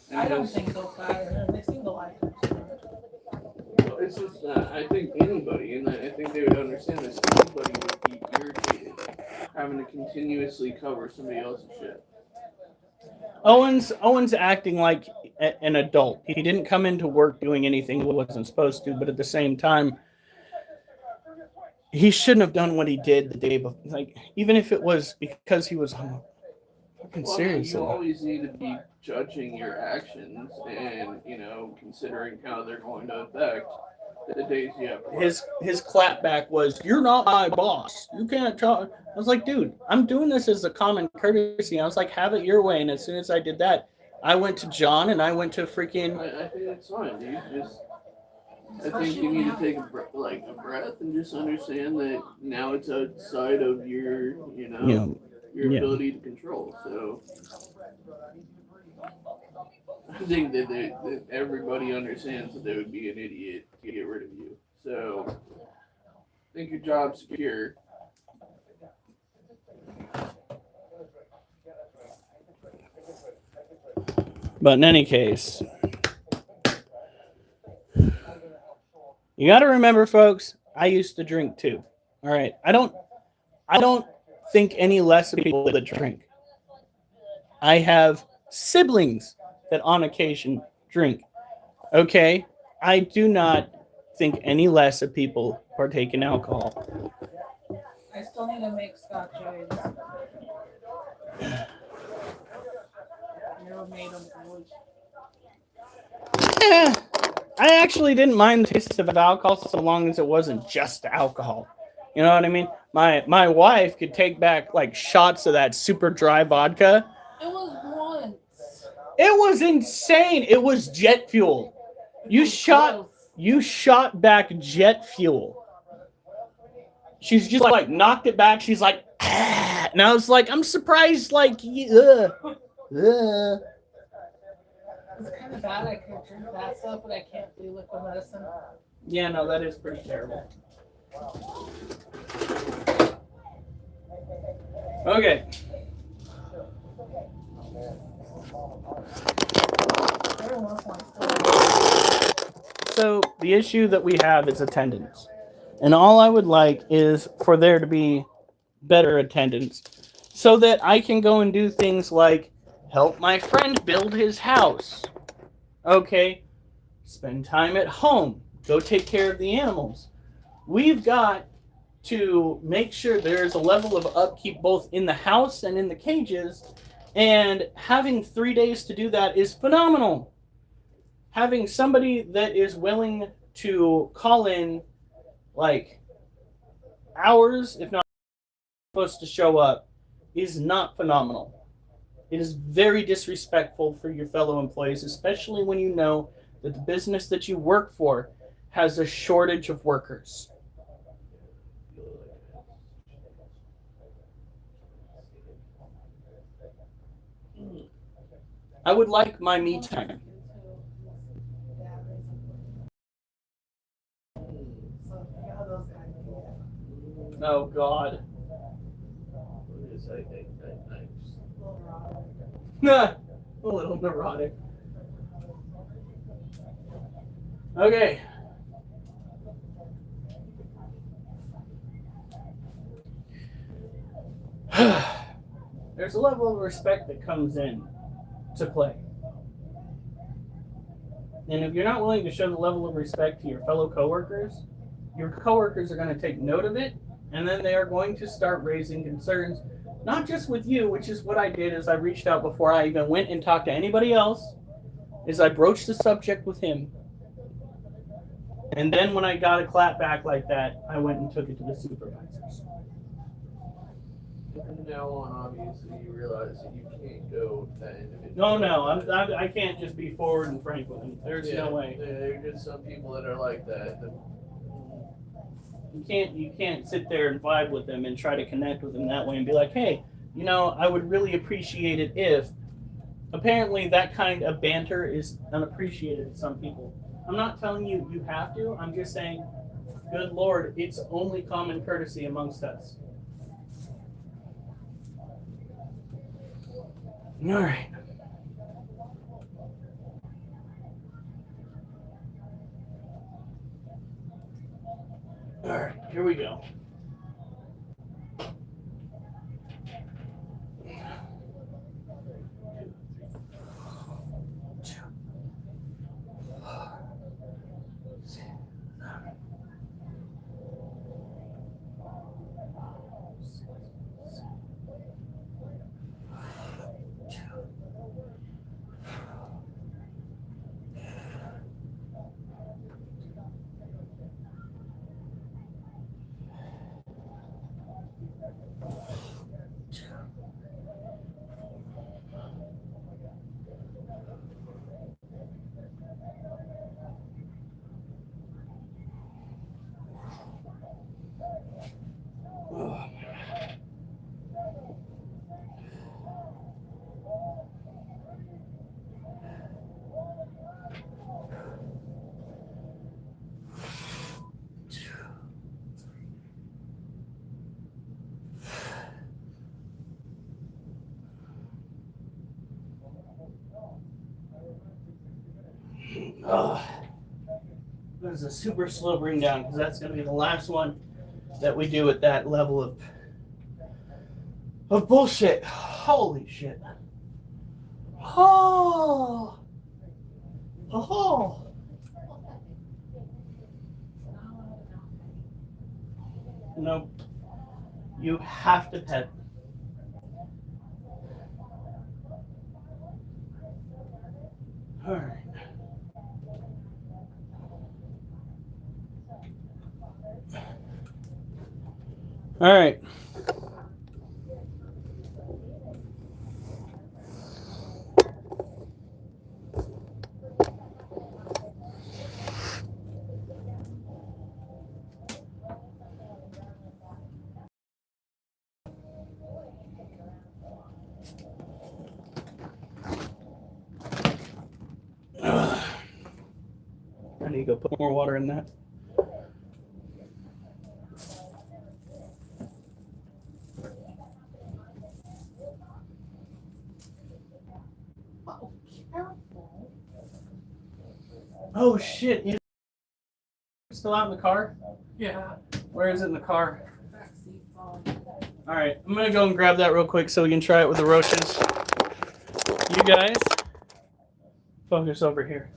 And I don't just- think they'll fire him. They seem to like him. It's just, I think anybody, and I think they would understand this, anybody would be irritated having to continuously cover somebody else's shit. Owen's acting like an adult. He didn't come into work doing anything he wasn't supposed to, but at the same time, he shouldn't have done what he did the day before. Like, even if it was because he was fucking Well, serious. you always need to be judging your actions and, considering how they're going to affect the days you have to work. His clapback was, "You're not my boss. You can't talk." I was like, dude, I'm doing this as a common courtesy. I was like, have it your way. And as soon as I did that, I went to John and I went to freaking. I think it's fine, dude. I think you need to take a breath and just understand that now it's outside of your, your ability to control. So I think that everybody understands that they would be an idiot to get rid of you. So I think your job's secure. But in any case, you got to remember, folks, I used to drink too. All right. I don't think any less of people that drink. I have siblings that on occasion drink. Okay. I do not think any less of people partake in alcohol. I still need to make Scotch eggs. Never made them. Yeah, I actually didn't mind the taste of alcohol so long as it wasn't just alcohol. You know what I mean? My wife could take back like shots of that super dry vodka. It was once. It was insane. It was jet fuel. You shot back jet fuel. She's just like knocked it back. She's like, ah. And I was like, I'm surprised. Like, It's kind of bad. I could drink that stuff, but I can't do liquid medicine. Yeah, no, that is pretty terrible. Okay. Every once in a while, So the issue that we have is attendance. And all I would like is for there to be better attendance so that I can go and do things like help my friend build his house. Okay? spend time at home, go take care of the animals. We've got to make sure there's a level of upkeep both in the house and in the cages, and having 3 days to do that is phenomenal. Having somebody that is willing to call in like hours, if not supposed to show up, is not phenomenal. It is very disrespectful for your fellow employees, especially when you know that the business that you work for has a shortage of workers. I would like my me time. Oh God. A little neurotic. Okay. There's a level of respect that comes in to play. And if you're not willing to show the level of respect to your fellow coworkers are going to take note of it, and then they are going to start raising concerns, not just with you, which is what I did as I reached out before I even went and talked to anybody else, is I broached the subject with him. And then when I got a clap back like that, I went and took it to the supervisors. From now on, obviously, you realize that you can't go that individual. No, I can't just be forward and frank with them. There's no way. There are just some people that are like that. You can't sit there and vibe with them and try to connect with them that way and be like, hey, I would really appreciate it if. Apparently, that kind of banter is unappreciated to some people. I'm not telling you you have to. I'm just saying, good Lord, it's only common courtesy amongst us. All right. All right, here we go. This is a super slow bring down because that's going to be the last one that we do at that level of bullshit. Holy shit. Oh. Oh. No. You have to pet. All right. All right. I need to go put more water in that. Oh, careful. Oh shit! You still out in the car? Yeah. Where is it in the car? Back seat's on. All right, I'm gonna go and grab that real quick so we can try it with the roaches. You guys, focus over here.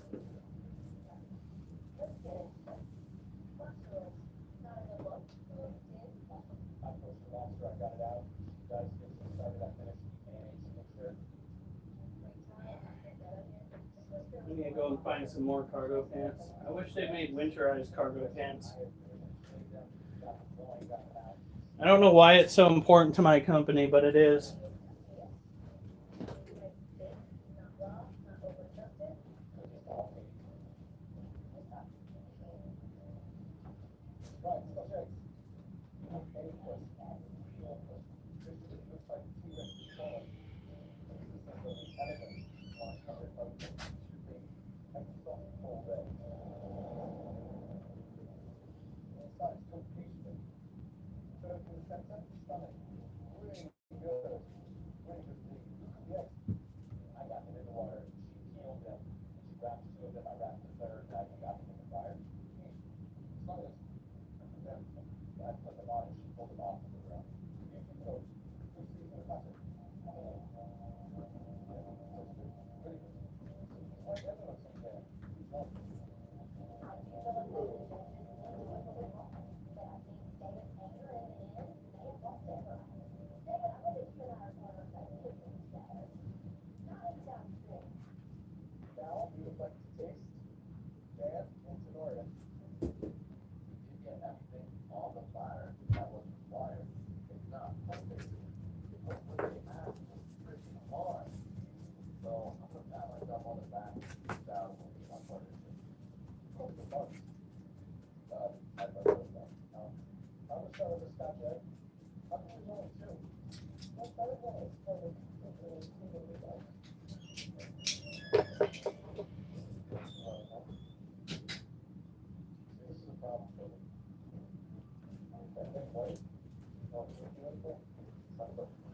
some more cargo pants. I wish they made winterized cargo pants. I don't know why it's so important to my company, but it is.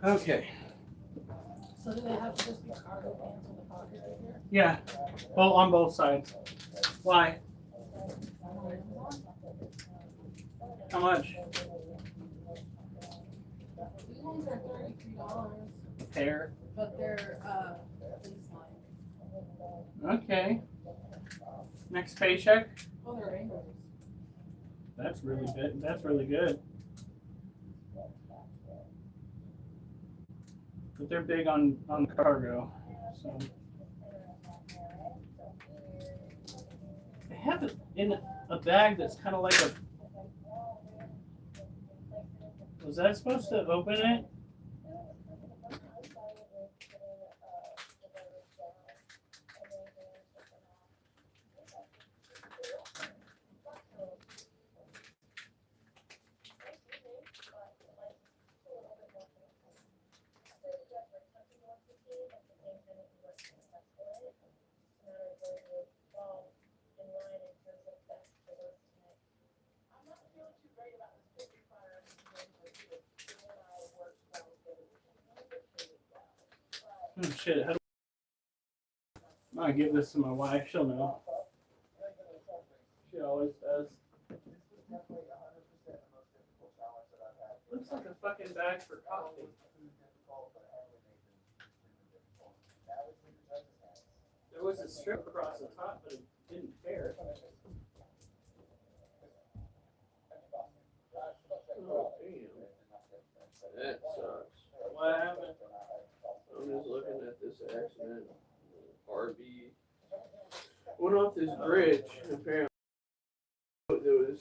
Okay. So do they have to just be cargo pants with a pocket right here? Yeah. Well, on both sides. Why? How much? These ones are $33, Pair. but they're fleece lined. Okay. Next paycheck. Oh, they're rainbows. That's really good. That's really good. But they're big on cargo. So they have it in a bag that's kind of like a. Was that supposed to open it? Oh shit, how do I'm gonna give this to my wife, she'll know. She always does. Looks like a fucking bag for coffee. There was a strip across the top, but it didn't tear. Oh, damn. That sucks. What happened? I'm just looking at this accident. RV went off this bridge. Apparently, it was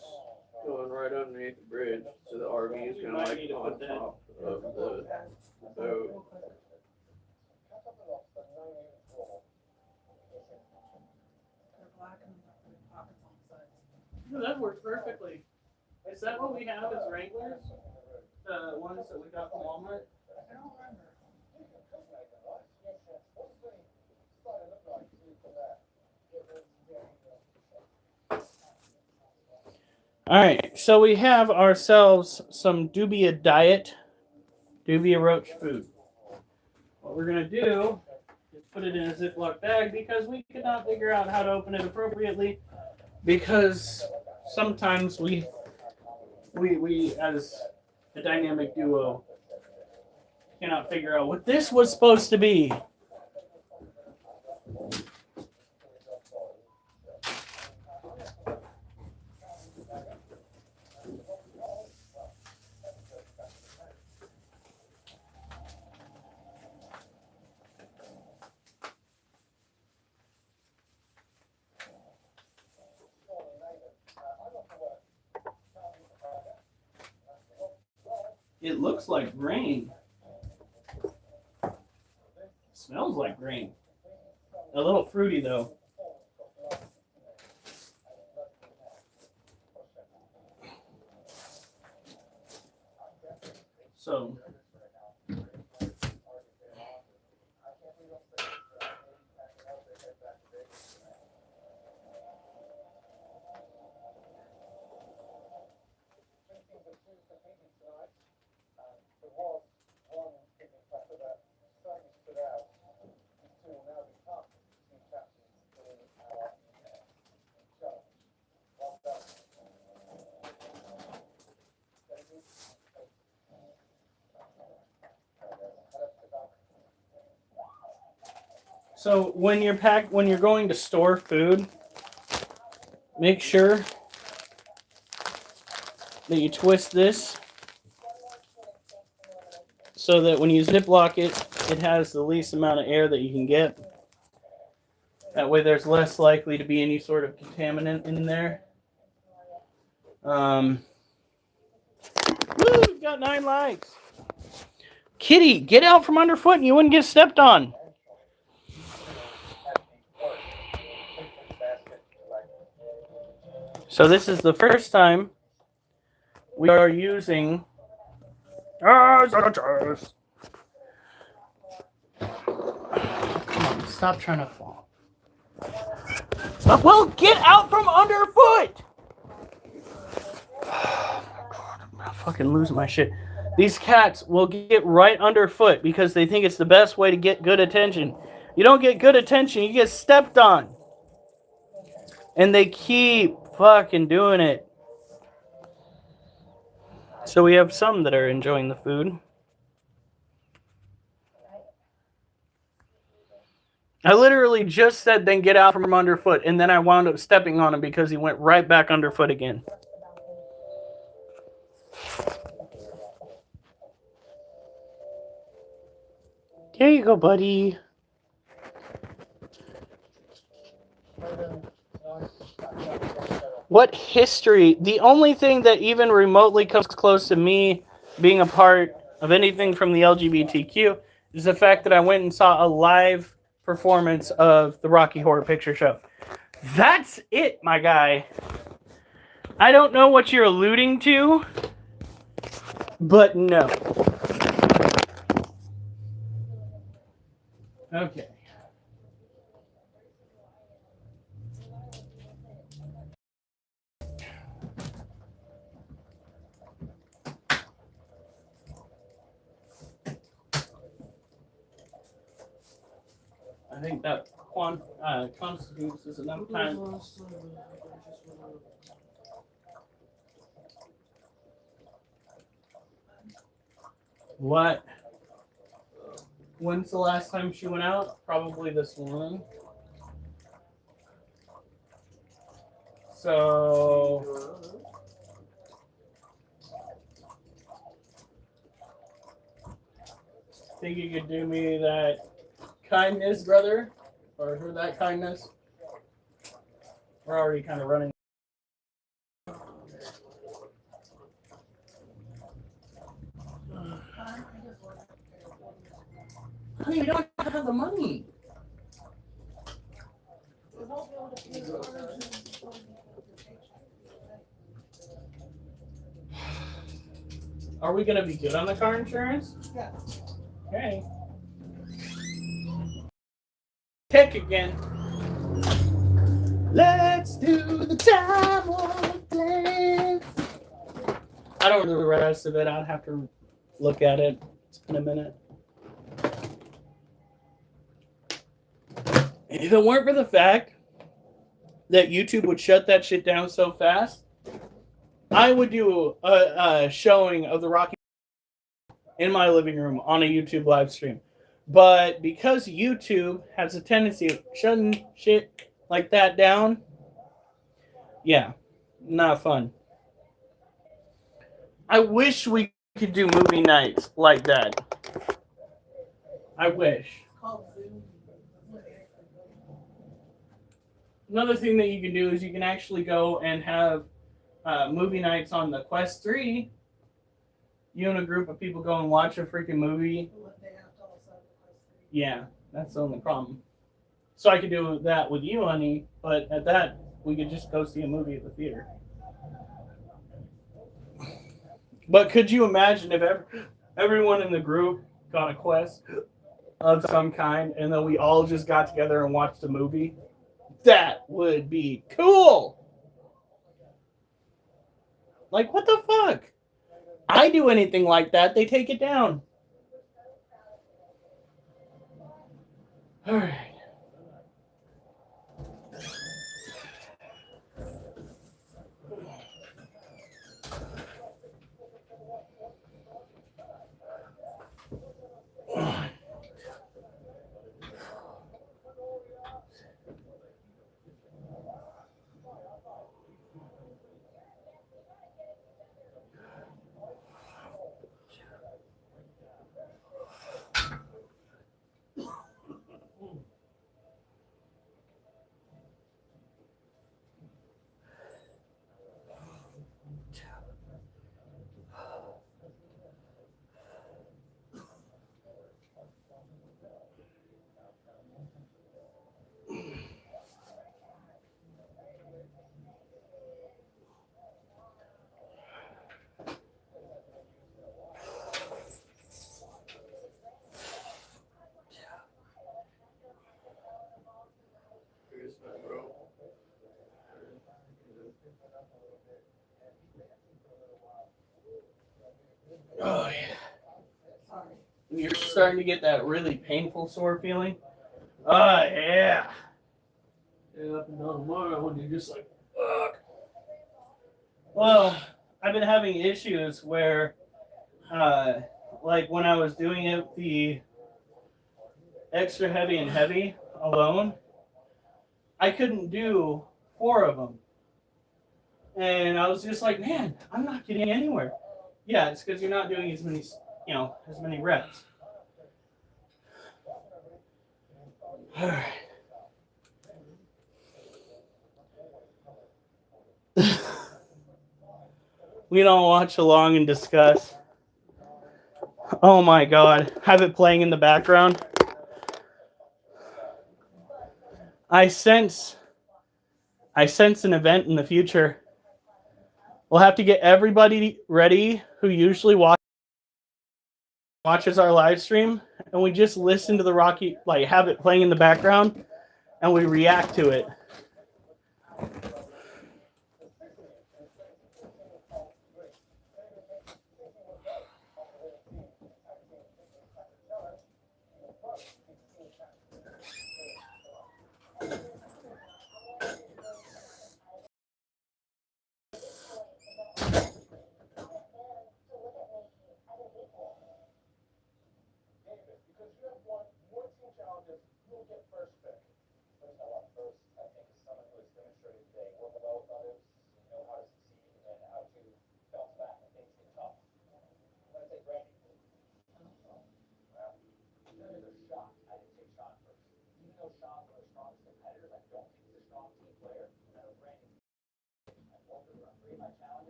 going right underneath the bridge, so the RV is kind of like on top of the boat. They're black and the pockets on the sides. No, that works perfectly. Is that what we have as Wranglers? The ones that we got from Walmart? I don't remember. All right, so we have ourselves some Dubia Diet, Dubia Roach food. What we're gonna do is put it in a Ziploc bag because we could not figure out how to open it appropriately. Because sometimes we as a dynamic duo cannot figure out what this was supposed to be. It looks like grain. Smells like grain. A little fruity though. So So when you're going to store food, make sure that you twist this so that when you ziplock it, it has the least amount of air that you can get. That way there's less likely to be any sort of contaminant in there. Woo, we've got 9 likes. Kitty, get out from underfoot and you wouldn't get stepped on. So this is the first time we are using Come on, stop trying to fall. Well, get out from underfoot! I'm fucking losing my shit. These cats will get right underfoot because they think it's the best way to get good attention. You don't get good attention, you get stepped on. And they keep fucking doing it. So we have some that are enjoying the food. I literally just said, then get out from underfoot, and then I wound up stepping on him because he went right back underfoot again. There you go, buddy. What history? The only thing that even remotely comes close to me being a part of anything from the LGBTQ is the fact that I went and saw a live performance of the Rocky Horror Picture Show. That's it, my guy. I don't know what you're alluding to, but no. Okay. I think that constitutes as enough time. What? When's the last time she went out? Probably this morning. So think you could do me that kindness, brother? Or for that kindness? We're already kind of running. Honey, we don't have the money. Are we going to be good on the car insurance? Yeah. Okay. Pick again. Let's do the time of dance. I don't know the rest of it. I'd have to look at it. It's been a minute. If it weren't for the fact that YouTube would shut that shit down so fast, I would do a showing of the Rocky in my living room on a YouTube live stream. But because YouTube has a tendency of shutting shit like that down, yeah, not fun. I wish we could do movie nights like that. I wish. Another thing that you can do is you can actually go and have movie nights on the Quest 3 You and a group of people go and watch a freaking movie. But they have to also have the custody. Yeah, that's the only problem. So I could do that with you, honey, but at that, we could just go see a movie at the theater. But could you imagine if everyone in the group got a quest of some kind and then we all just got together and watched a movie? That would be cool! Like, what the fuck? I do anything like that, they take it down. Alright. Oh, yeah. Sorry. You're starting to get that really painful sore feeling? Oh, yeah. Yeah, up and down tomorrow when you're just like, fuck. Well, I've been having issues where, like when I was doing it, the extra heavy and heavy alone, I couldn't do 4 of them. And I was just like, man, I'm not getting anywhere. Yeah, it's because you're not doing as many, as many reps. All right. We don't watch along and discuss. Oh my God. Have it playing in the background. I sense an event in the future. We'll have to get everybody ready who usually watches our live stream, and we just listen to the Rocky, like have it playing in the background, and we react to it.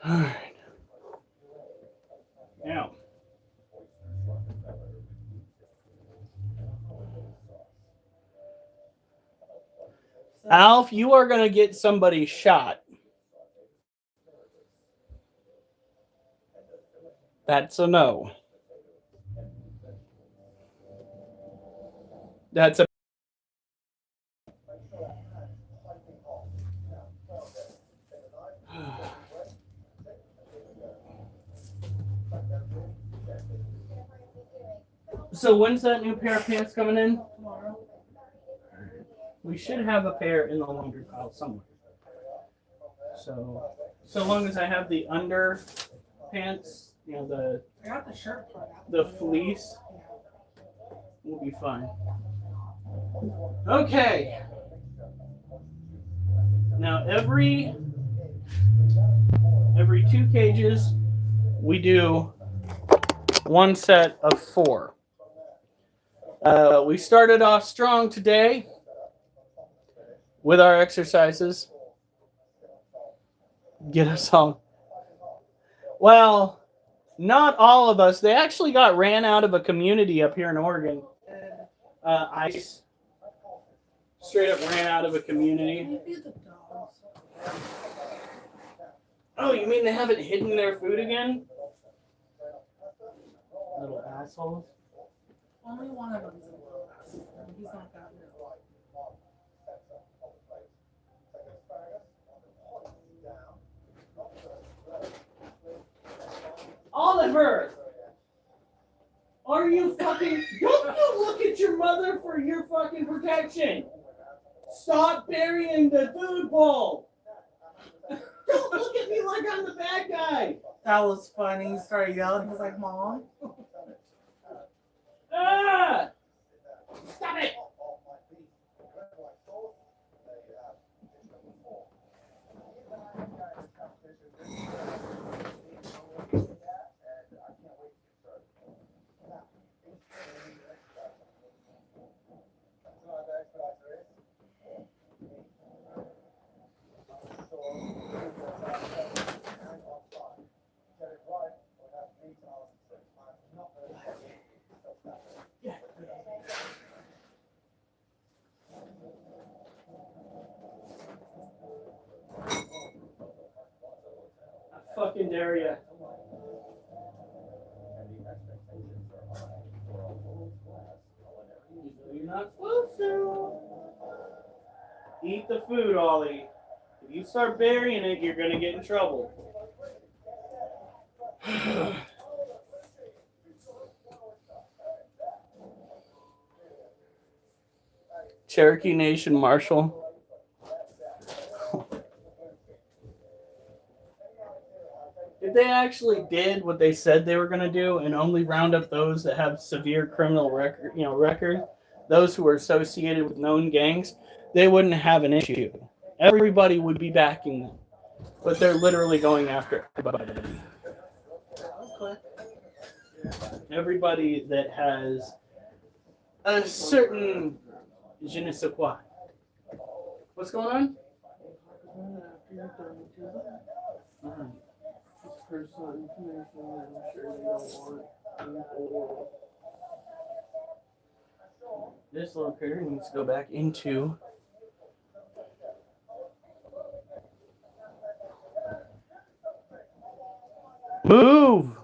All right. Now, Alf, you are going to get somebody shot. That's a no. That's a. So when's that new pair of pants coming in? Tomorrow. We should have a pair in the laundry pile somewhere. So long as I have the under pants, you know, I got the shirt part out. the fleece, we'll be fine. Okay. Now every 2 cages, we do 1 set of 4. We started off strong today with our exercises. Get us all. Well, not all of us. They actually got ran out of a community up here in Oregon. ICE straight up ran out of a community. Maybe the dogs. Oh, you mean they haven't hidden their food again? Little assholes. Only one of them's in love. He's not that new. Oliver! Are you fucking... Don't you look at your mother for your fucking protection! Stop burying the food bowl! Don't look at me like I'm the bad guy! That was funny. He started yelling. He was like, Mom. Ah! Stop it! I fucking dare ya. You're not supposed to. Eat the food, Ollie. If you start burying it, you're gonna get in trouble. Cherokee Nation Marshal. If they actually did what they said they were going to do and only round up those that have severe criminal record, those who are associated with known gangs, they wouldn't have an issue. Everybody would be backing them. But they're literally going after everybody. Everybody that has a certain je ne sais quoi. What's going on? Personal information that I'm sure you don't want. This little critter needs to go back into move.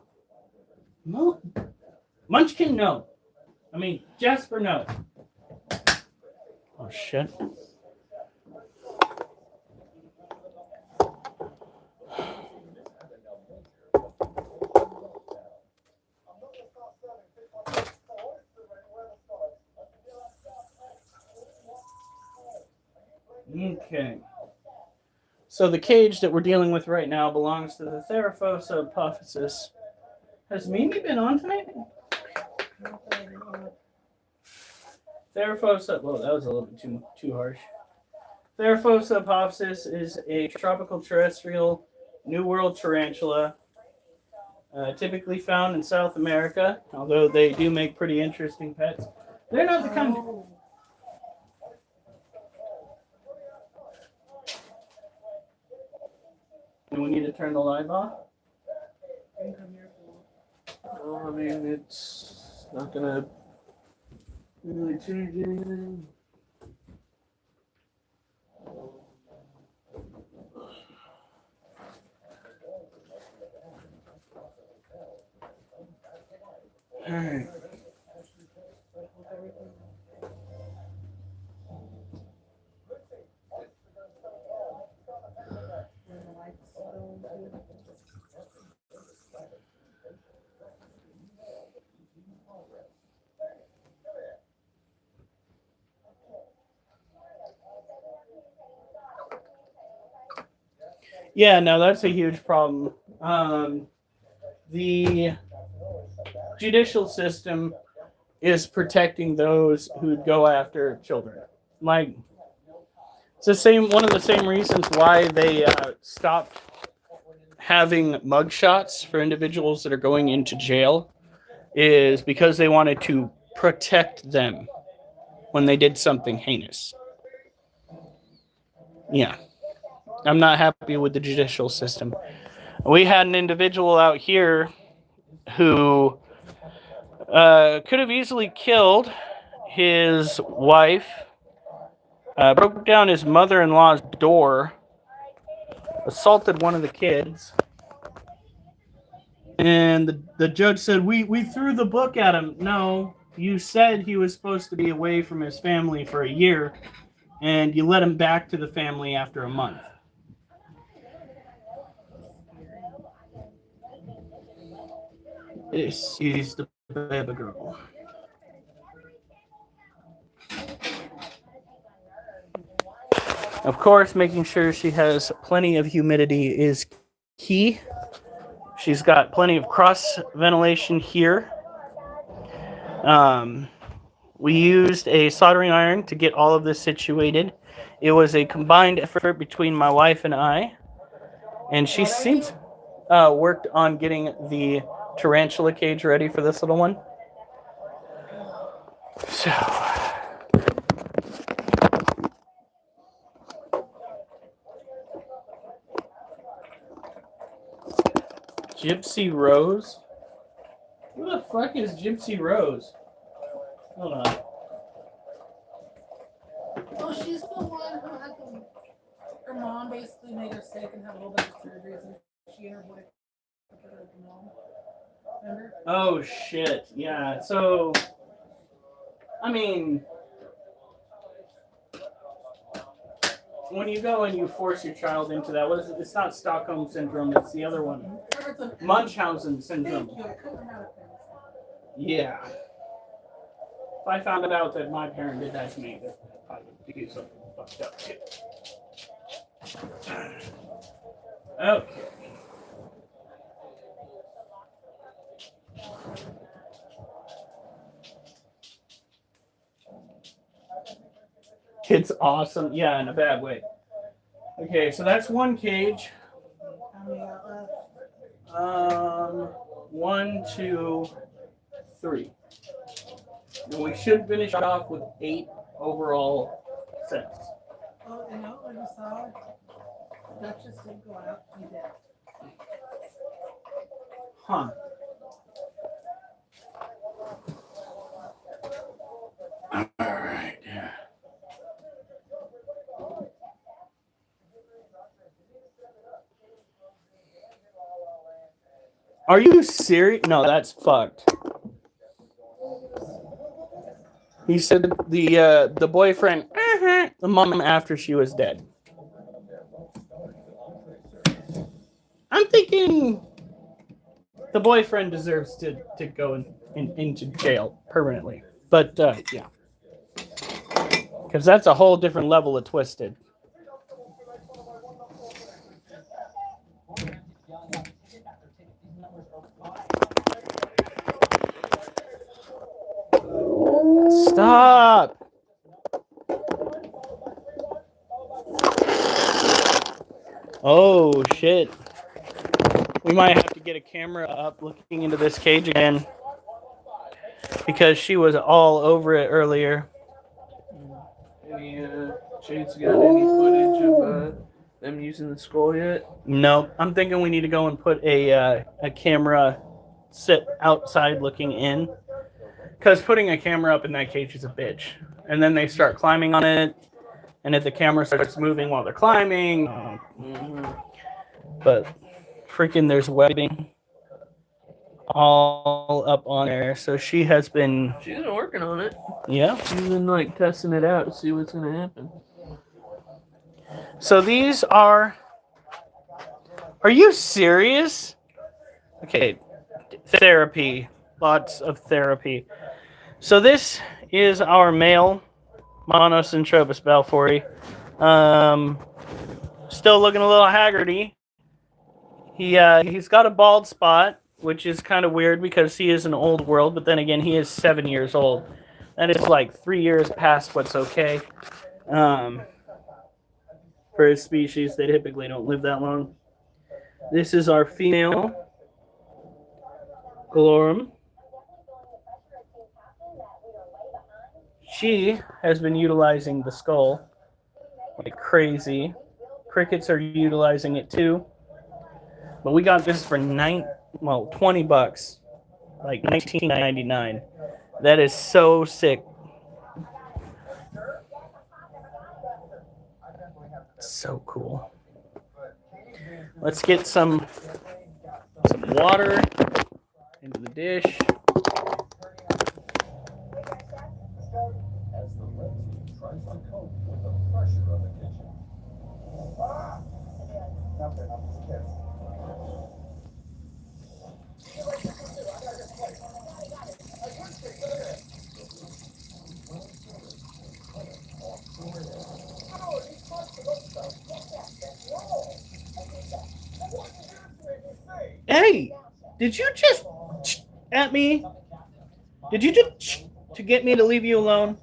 Munchkin, no. I mean, Jasper, no. Oh, shit. Okay. So the cage that we're dealing with right now belongs to the Theraphosa apophysis. Has Mimi been on tonight? Theraphosa, well, that was a little bit too harsh. Theraphosa apophysis is a tropical terrestrial New World tarantula, typically found in South America, although they do make pretty interesting pets. They're not the kind of... Do we need to turn the light off? Well, I mean, it's not gonna really change anything. Alright. Yeah, no, that's a huge problem. The judicial system is protecting those who go after children. Like, it's the same. One of the same reasons why they stopped having mugshots for individuals that are going into jail is because they wanted to protect them when they did something heinous. Yeah, I'm not happy with the judicial system. We had an individual out here who could have easily killed his wife, broke down his mother-in-law's door, assaulted one of the kids, and the judge said, we threw the book at him. No, you said he was supposed to be away from his family for a year, and you let him back to the family after a month. This is the baby girl. Of course, making sure she has plenty of humidity is key. She's got plenty of cross ventilation here. We used a soldering iron to get all of this situated. It was a combined effort between my wife and I. And she seems worked on getting the tarantula cage ready for this little one. So... Gypsy Rose? Who the fuck is Gypsy Rose? Hold on. Oh, she's the one who had her mom basically made her sick and had a little bit of surgeries, and she and her boy put her with the mom. Remember? Oh shit, yeah. So, I mean, when you go and you force your child into that, what is it? It's not Stockholm syndrome, it's the other one. Munchausen syndrome. Thank you. I couldn't remember things. Yeah. If I found out that my parent did that to me, that I would do something fucked up too. Okay. It's awesome. Yeah, in a bad way. Okay, so that's one cage. How many got left? 1, 2, 3. And we should finish off with 8 overall sets. Oh, you know, I just saw it. Duchess didn't go out. He did. Huh. Alright. Are you serious? No, that's fucked. He said the boyfriend, the mom after she was dead. I'm thinking the boyfriend deserves to go into jail permanently. But, yeah. Because that's a whole different level of twisted. Stop! Oh, shit. We might have to get a camera up looking into this cage again. Because she was all over it earlier. Any Jade's got any footage of them using the skull yet? No, I'm thinking we need to go and put a camera sit outside looking in. Because putting a camera up in that cage is a bitch. And then they start climbing on it. And if the camera starts moving while they're climbing. But freaking there's webbing all up on there. So she has been, She's been working on it. yeah. She's been like testing it out to see what's gonna happen. So these are you serious? Okay, therapy, lots of therapy. So this is our male Monocentrobus balfouri. Still looking a little haggardy. He's got a bald spot, which is kind of weird because he is an old world, but then again, he is 7 years old. That is like 3 years past what's okay. For his species, they typically don't live that long. This is our female Galorum. She has been utilizing the skull like crazy. Crickets are utilizing it too. But we got this for $20, like $19.99. That is so sick. So cool. Let's get some water into the dish. As the red team tries to cope with the pressure of the kitchen. Nothing, I'm just kidding. Hey, did you just at me? Did you just to get me to leave you alone?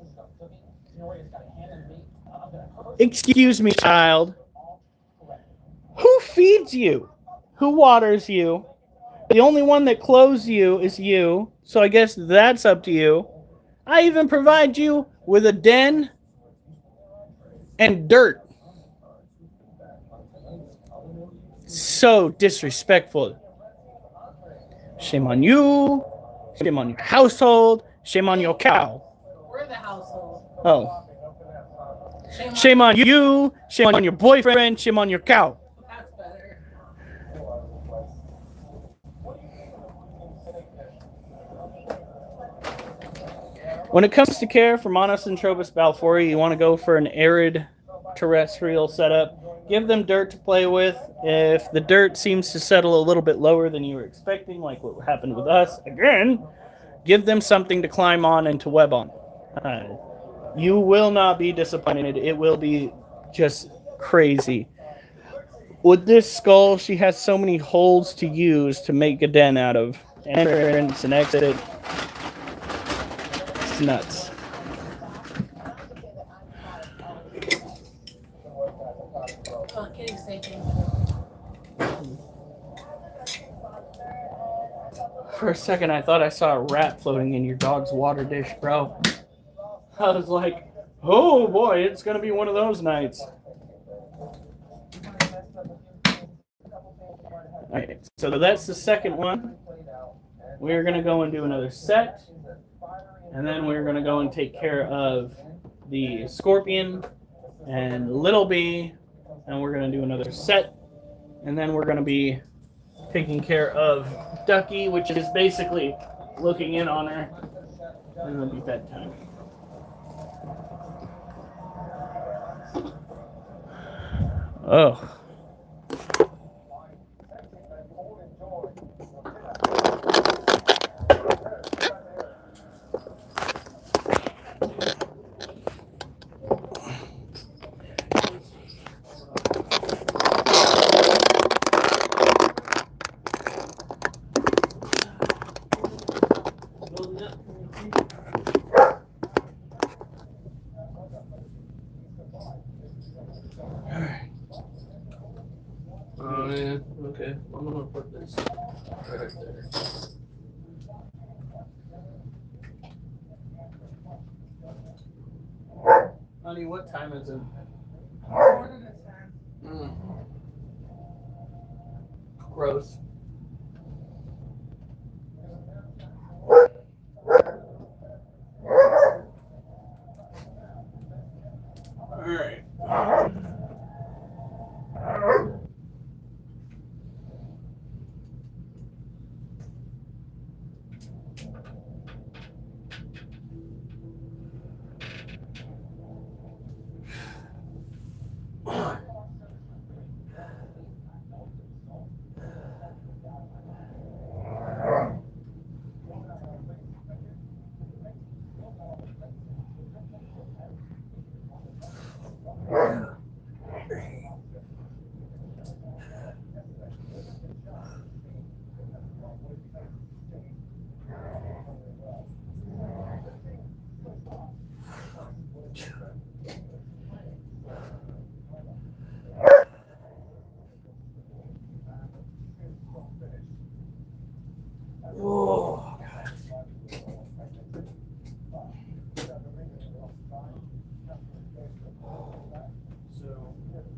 Excuse me, child. Who feeds you? Who waters you? The only one that clothes you is you, so I guess that's up to you. I even provide you with a den and dirt. So disrespectful. Shame on you. Shame on your household. Shame on your cow. We're the household. Oh. Shame on you. Shame on your boyfriend. Shame on your cow. That's better. When it comes to care for Monocentrobus balfouri, you want to go for an arid terrestrial setup. Give them dirt to play with. If the dirt seems to settle a little bit lower than you were expecting, like what happened with us, again, give them something to climb on and to web on. You will not be disappointed. It will be just crazy. With this skull, she has so many holes to use to make a den out of. Entrance and exit. It's nuts. Oh, kitty's thinking. For a second, I thought I saw a rat floating in your dog's water dish, bro. I was like, oh boy, it's going to be one of those nights. Alright, so that's the second one. We're going to go and do another set. And then we're going to go and take care of the scorpion and little bee. And we're going to do another set. And then we're going to be taking care of Ducky, which is basically looking in on her. And it'll be bedtime. Oh. Oh yeah, okay. I'm gonna put this right there. Honey, what time is it? Gross. Alright.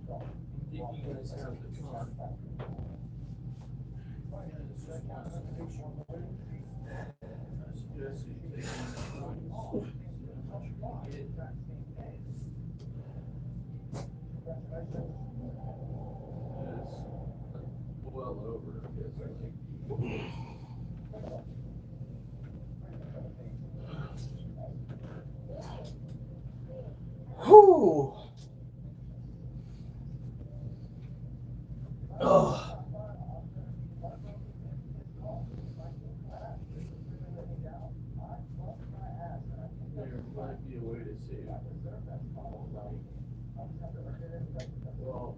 If you guys have the time. I suggest you take one of those. It's well over, I guess, like. Whew. Oh. There might be a way to save. Well,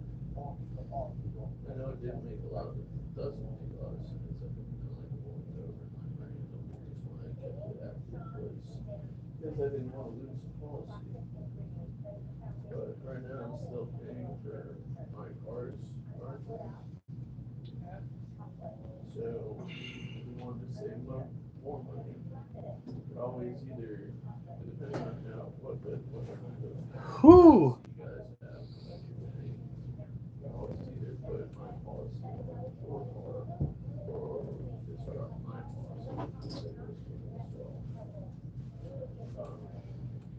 I know it didn't make a lot of, doesn't make a lot of sense. I think I like going over my random reason why I kept it active was because I didn't want to lose the policy. But right now I'm still paying for my car's car thing. So if we wanted to save more money, we could always either, depending on how what kind of Whew. you guys have that you're paying, you can always either put my policy on your car or just drop my policy. So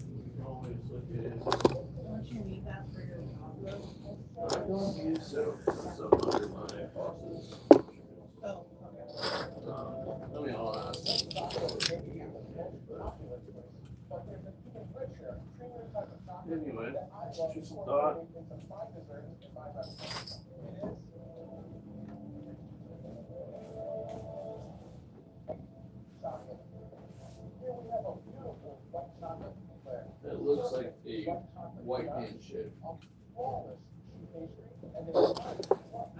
we can always look at it. Don't you need that for your job though? I don't use so it's up under my boss's. Oh, okay. I mean, I'll ask them. Anyway, just a thought. It looks like a white handshake.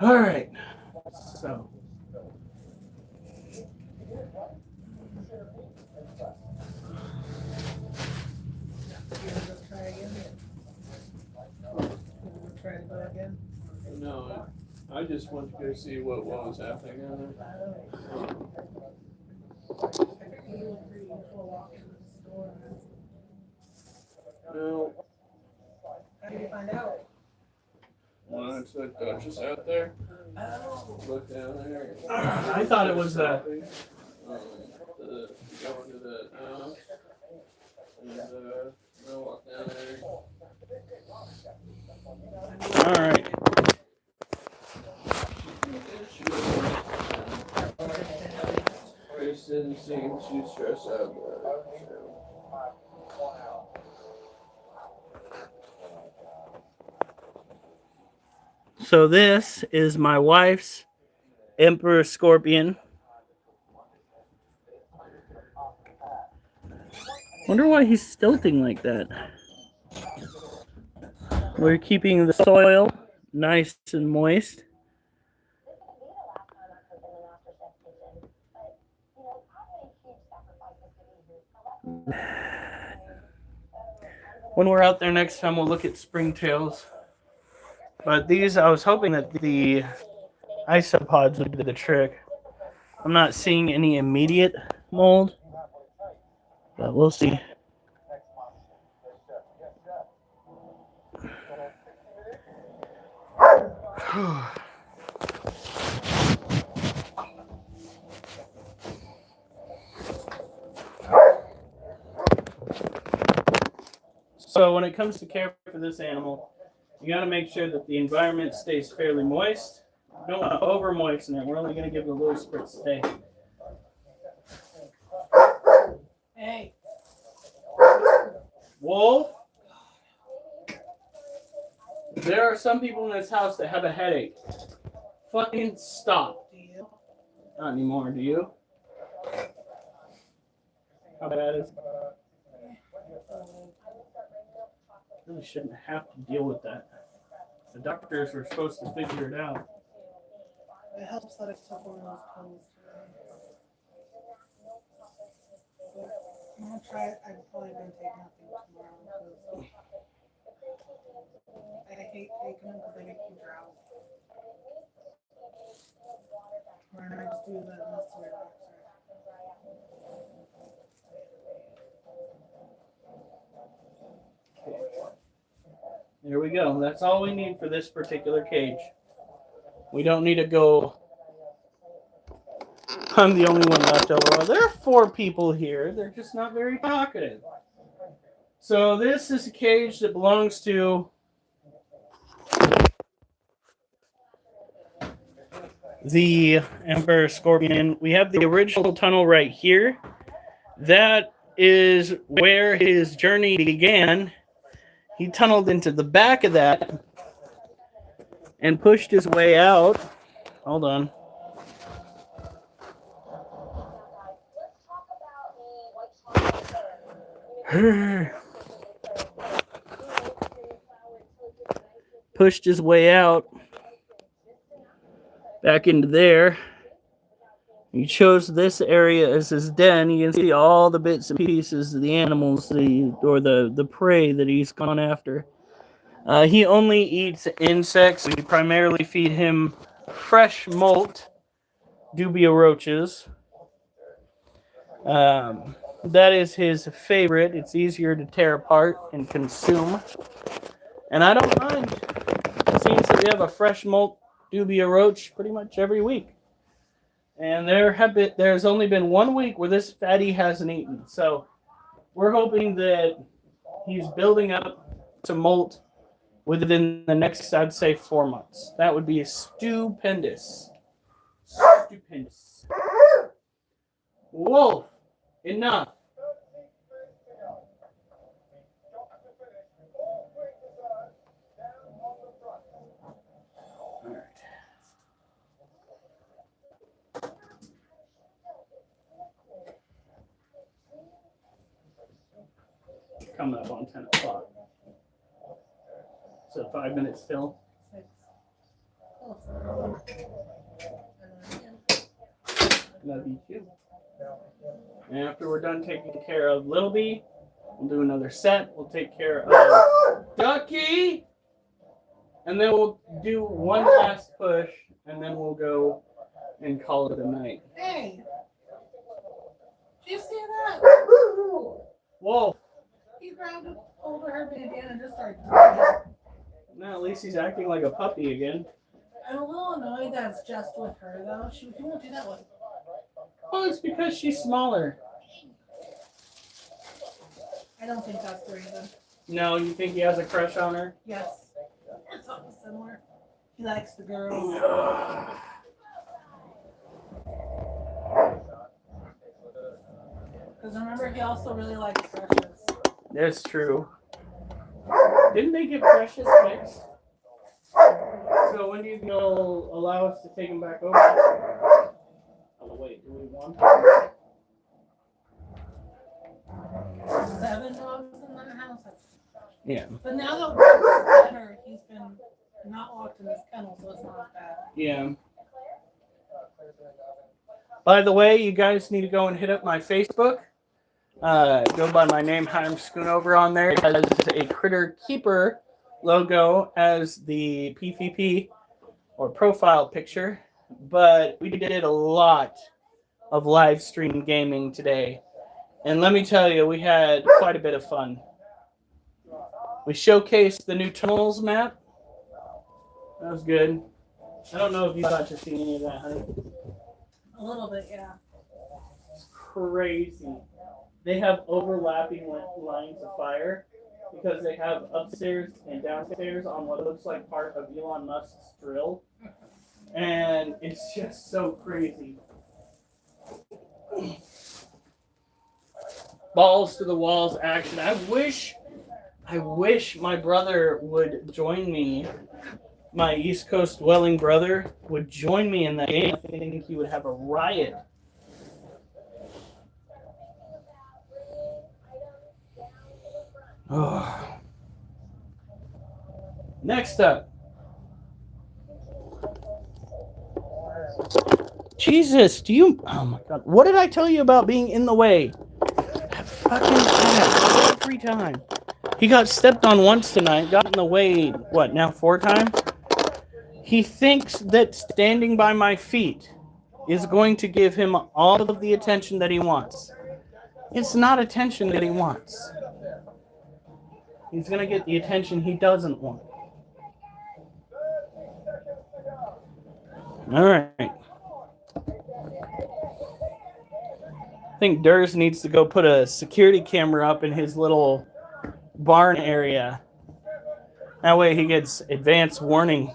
All right. So. You wanna go try again? You wanna try to go again? No, I just want to go see what was happening down there. I think you were pretty full walk in the store. No, How did you find out? when I took Duchess out there, Oh. look down there. I thought it was go into the house and I walk down there. All right. Chris didn't seem too stressed out about it. So this is my wife's Emperor Scorpion. Wonder why he's stilting like that. We're keeping the soil nice and moist. When we're out there next time, we'll look at springtails. But these, I was hoping that the isopods would do the trick. I'm not seeing any immediate mold, but we'll see. So when it comes to care for this animal, you got to make sure that the environment stays fairly moist. You don't want to over moisten it. We're only going to give it a little spritz today. Hey. Wolf, there are some people in this house that have a headache. Fucking stop. Do you? Not anymore, do you? How bad is it? Really shouldn't have to deal with that. The doctors were supposed to figure it out. It helps that I took one of those pills today. I'm gonna try it. I'm probably gonna take nothing tomorrow because I hate taking them because they make you drowsy. Or I just do the muscle relaxer. There we go. That's all we need for this particular cage. We don't need to go. I'm the only one left over. There are 4 people here. They're just not very talkative. So this is a cage that belongs to the Emperor Scorpion. We have the original tunnel right here. That is where his journey began. He tunneled into the back of that and pushed his way out. Hold on. Pushed his way out back into there. He chose this area as his den. You can see all the bits and pieces of the animals, the prey that he's gone after. He only eats insects. We primarily feed him fresh molt, dubia roaches. That is his favorite. It's easier to tear apart and consume. And I don't mind. It seems that we have a fresh molt dubia roach pretty much every week. And there's only been 1 week where this fatty hasn't eaten. So we're hoping that he's building up to molt within the next, I'd say, 4 months. That would be stupendous. Stupendous. Wolf, enough. Coming up on 10 o'clock. So 5 minutes still. 6. Love you too. And after we're done taking care of Little Bee, we'll do another set. We'll take care of Ducky. And then we'll do one last push. And then we'll go and call it a night. Hey! Did you see that? Wolf. He grabbed over her bandana and just started talking. Now at least he's acting like a puppy again. I'm a little annoyed that it's just with her, though. He won't do that with. Well, it's because she's smaller. I don't think that's the reason. No, you think he has a crush on her? Yes. It's something similar. He likes the girls. Because remember, he also really likes Precious. That's true. Didn't they get Precious fixed? So when do you think they'll allow us to take him back over? Oh, wait, do we want him? 7 dogs in the house. Yeah. But now that we're better, he's been not locked in his kennel, so it's not bad. Yeah. By the way, you guys need to go and hit up my Facebook. Go by my name, Hiram Schoonover, on there. It has a Critter Keeper logo as the PVP or profile picture. But we did a lot of live stream gaming today. And let me tell you, we had quite a bit of fun. We showcased the new Tunnels map. That was good. I don't know if you got to see any of that, honey. A little bit, yeah. It's crazy. They have overlapping lines of fire because they have upstairs and downstairs on what looks like part of Elon Musk's drill. And it's just so crazy. Balls to the walls action. I wish my brother would join me. My East Coast dwelling brother would join me in that game. I think he would have a riot. Oh. Next up. Jesus, oh my God. What did I tell you about being in the way? That fucking cat, every time. He got stepped on once tonight, got in the way, what, now 4 times? He thinks that standing by my feet is going to give him all of the attention that he wants. It's not attention that he wants. He's going to get the attention he doesn't want. All right. I think Durz needs to go put a security camera up in his little barn area. That way he gets advance warning.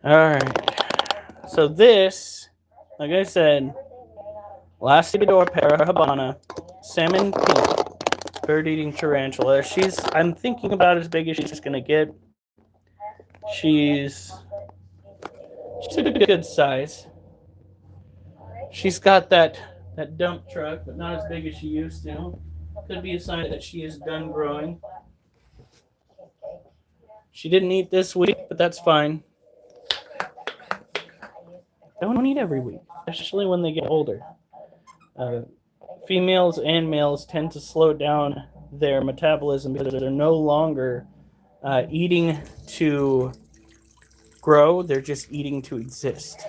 All right. So this, like I said, Lacidor parahabana, salmon pink, bird-eating tarantula. I'm thinking about as big as she's going to get. She's a good size. She's got that dump truck, but not as big as she used to. Could be a sign that she is done growing. She didn't eat this week, but that's fine. Don't eat every week, especially when they get older. Females and males tend to slow down their metabolism because they're no longer eating to grow, they're just eating to exist.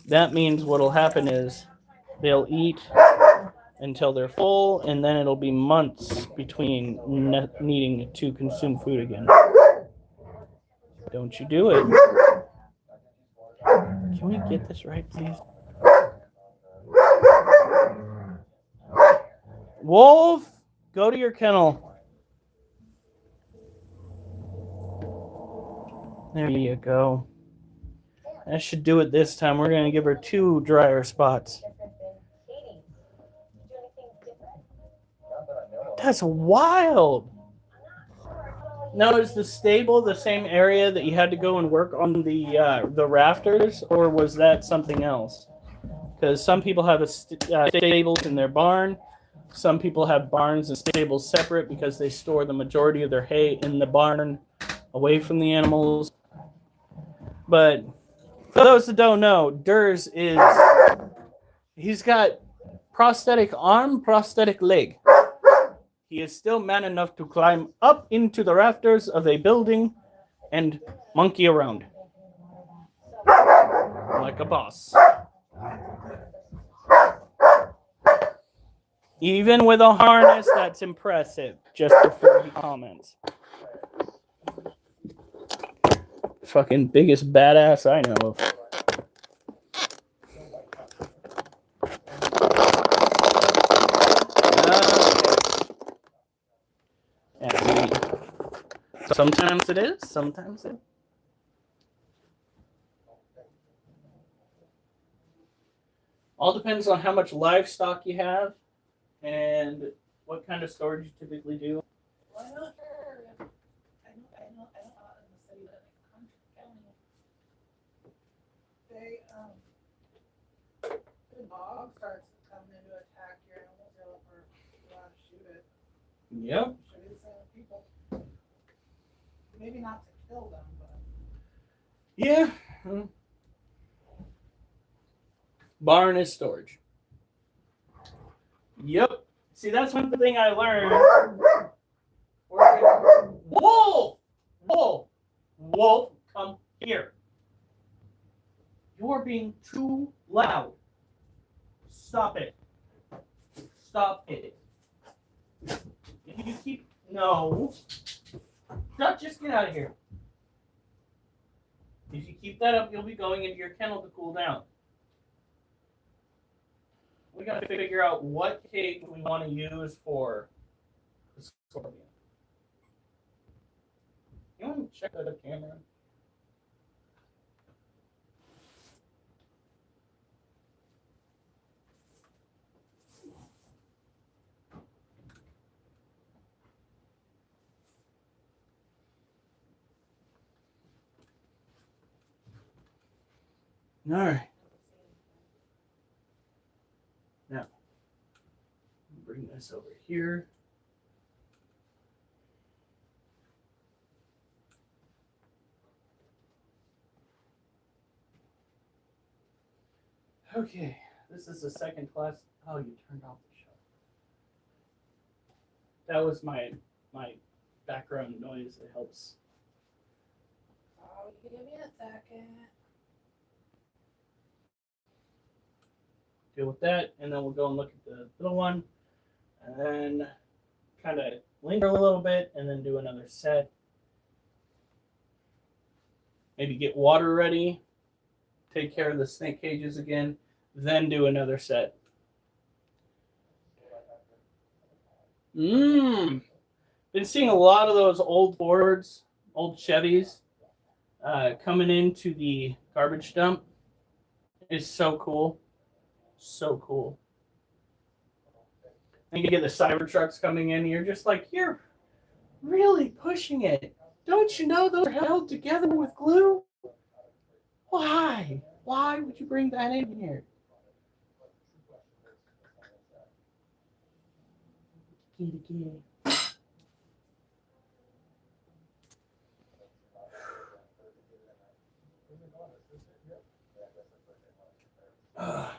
That means what'll happen is they'll eat until they're full, and then it'll be months between needing to consume food again. Don't you do it. Can we get this right, please? Wolf, go to your kennel. There you go. That should do it this time. We're going to give her 2 dryer spots. That's wild. Now, is the stable the same area that you had to go and work on the rafters, or was that something else? Because some people have stables in their barn. Some people have barns and stables separate because they store the majority of their hay in the barn away from the animals. But for those that don't know, Durz he's got prosthetic arm, prosthetic leg. He is still man enough to climb up into the rafters of a building and monkey around. Like a boss. Even with a harness, that's impressive. Just before he comments. Fucking biggest badass I know of. Sometimes it is, sometimes it. All depends on how much livestock you have and what kind of storage you typically do. Why not? I know in the city that county. The dog starts coming in to attack your animals, or you want to shoot it. Yep. Shoot the same people. Maybe not to kill them, but. Yeah. Barn is storage. Yep. See, that's one thing I learned. Wolf! Wolf! Wolf, come here. You're being too loud. Stop it. Stop it. If you keep... No. Stop, just get out of here. If you keep that up, you'll be going into your kennel to cool down. We got to figure out what cage we want to use for the scorpion. You want to check the camera? All right. Now, bring this over here. Okay, this is the second class. Oh, you turned off the show. That was my background noise. It helps. Oh, give me a second. deal with that, and then we'll go and look at the little one, and then kind of linger a little bit, and then do another set. Maybe get water ready, take care of the snake cages again, then do another set. Been seeing a lot of those old Fords, old Chevys, coming into the garbage dump. It's so cool. So cool. And you get the Cybertrucks coming in, and you're just like, you're really pushing it. Don't you know those are held together with glue? Why? Why would you bring that in here? Kitty. Oh.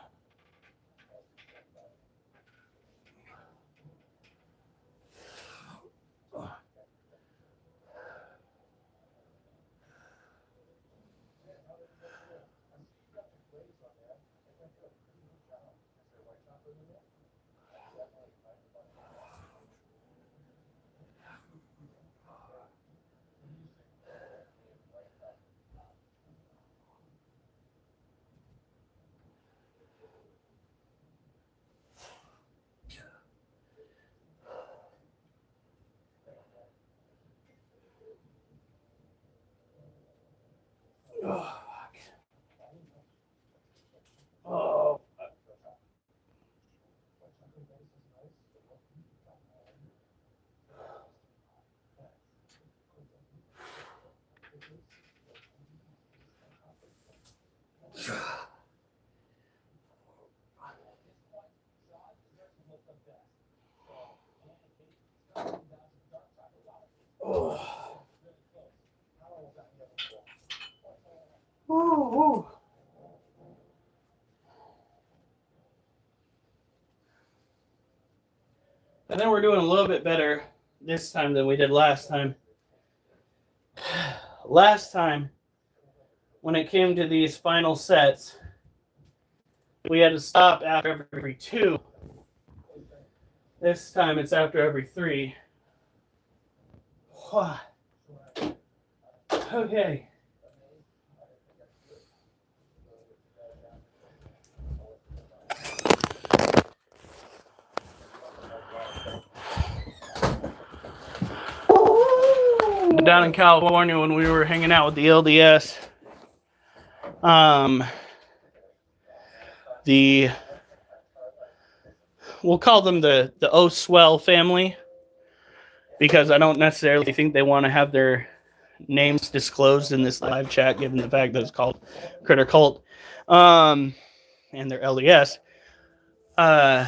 Oh. I think we're doing a little bit better this time than we did last time. Last time, when it came to these final sets, we had to stop after every 2. This time it's after every 3. Okay. Down in California when we were hanging out with the LDS, we'll call them the O Swell family, because I don't necessarily think they want to have their names disclosed in this live chat, given the fact that it's called Critter Cult, and their LDS. I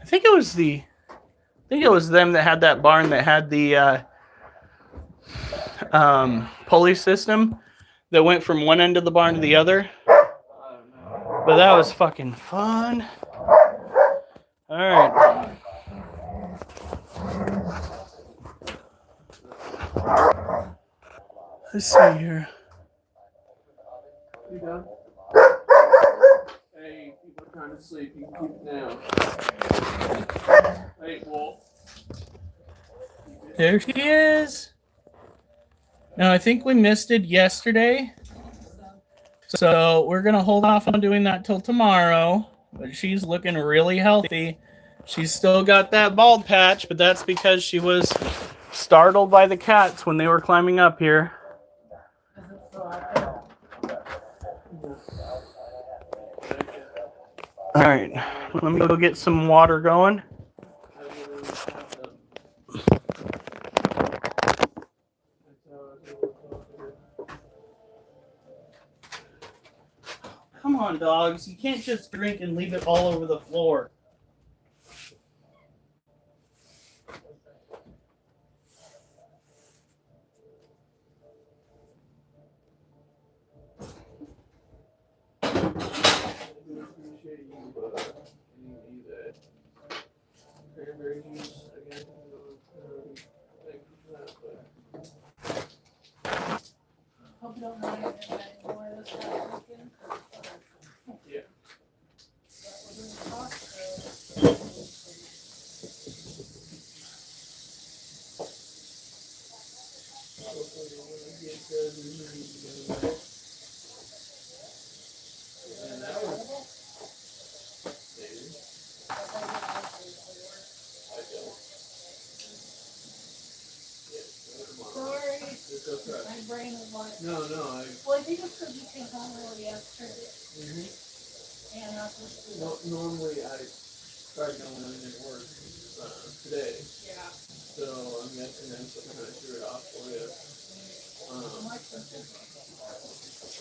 think it was them that had that barn that had the pulley system that went from one end of the barn to the other. But that was fucking fun. All right. Let's see here. You done? Hey, people are trying to sleep. You can keep it down. Hey, Wolf. There she is. Now, I think we missed it yesterday. So we're going to hold off on doing that till tomorrow. But she's looking really healthy. She's still got that bald patch, but that's because she was startled by the cats when they were climbing up here. All right, let me go get some water going. Come on, dogs. You can't just drink and leave it all over the floor. Hope you don't have any more of this last weekend. Yeah. That was in the I don't. Yeah, Sorry, it's okay. my brain is like. No, I. Well, I think it's because you came home early yesterday, Mm-hmm. and that's just. No, normally I tried going in and work today, Yeah. so I'm guessing that's what kind of threw it off for you.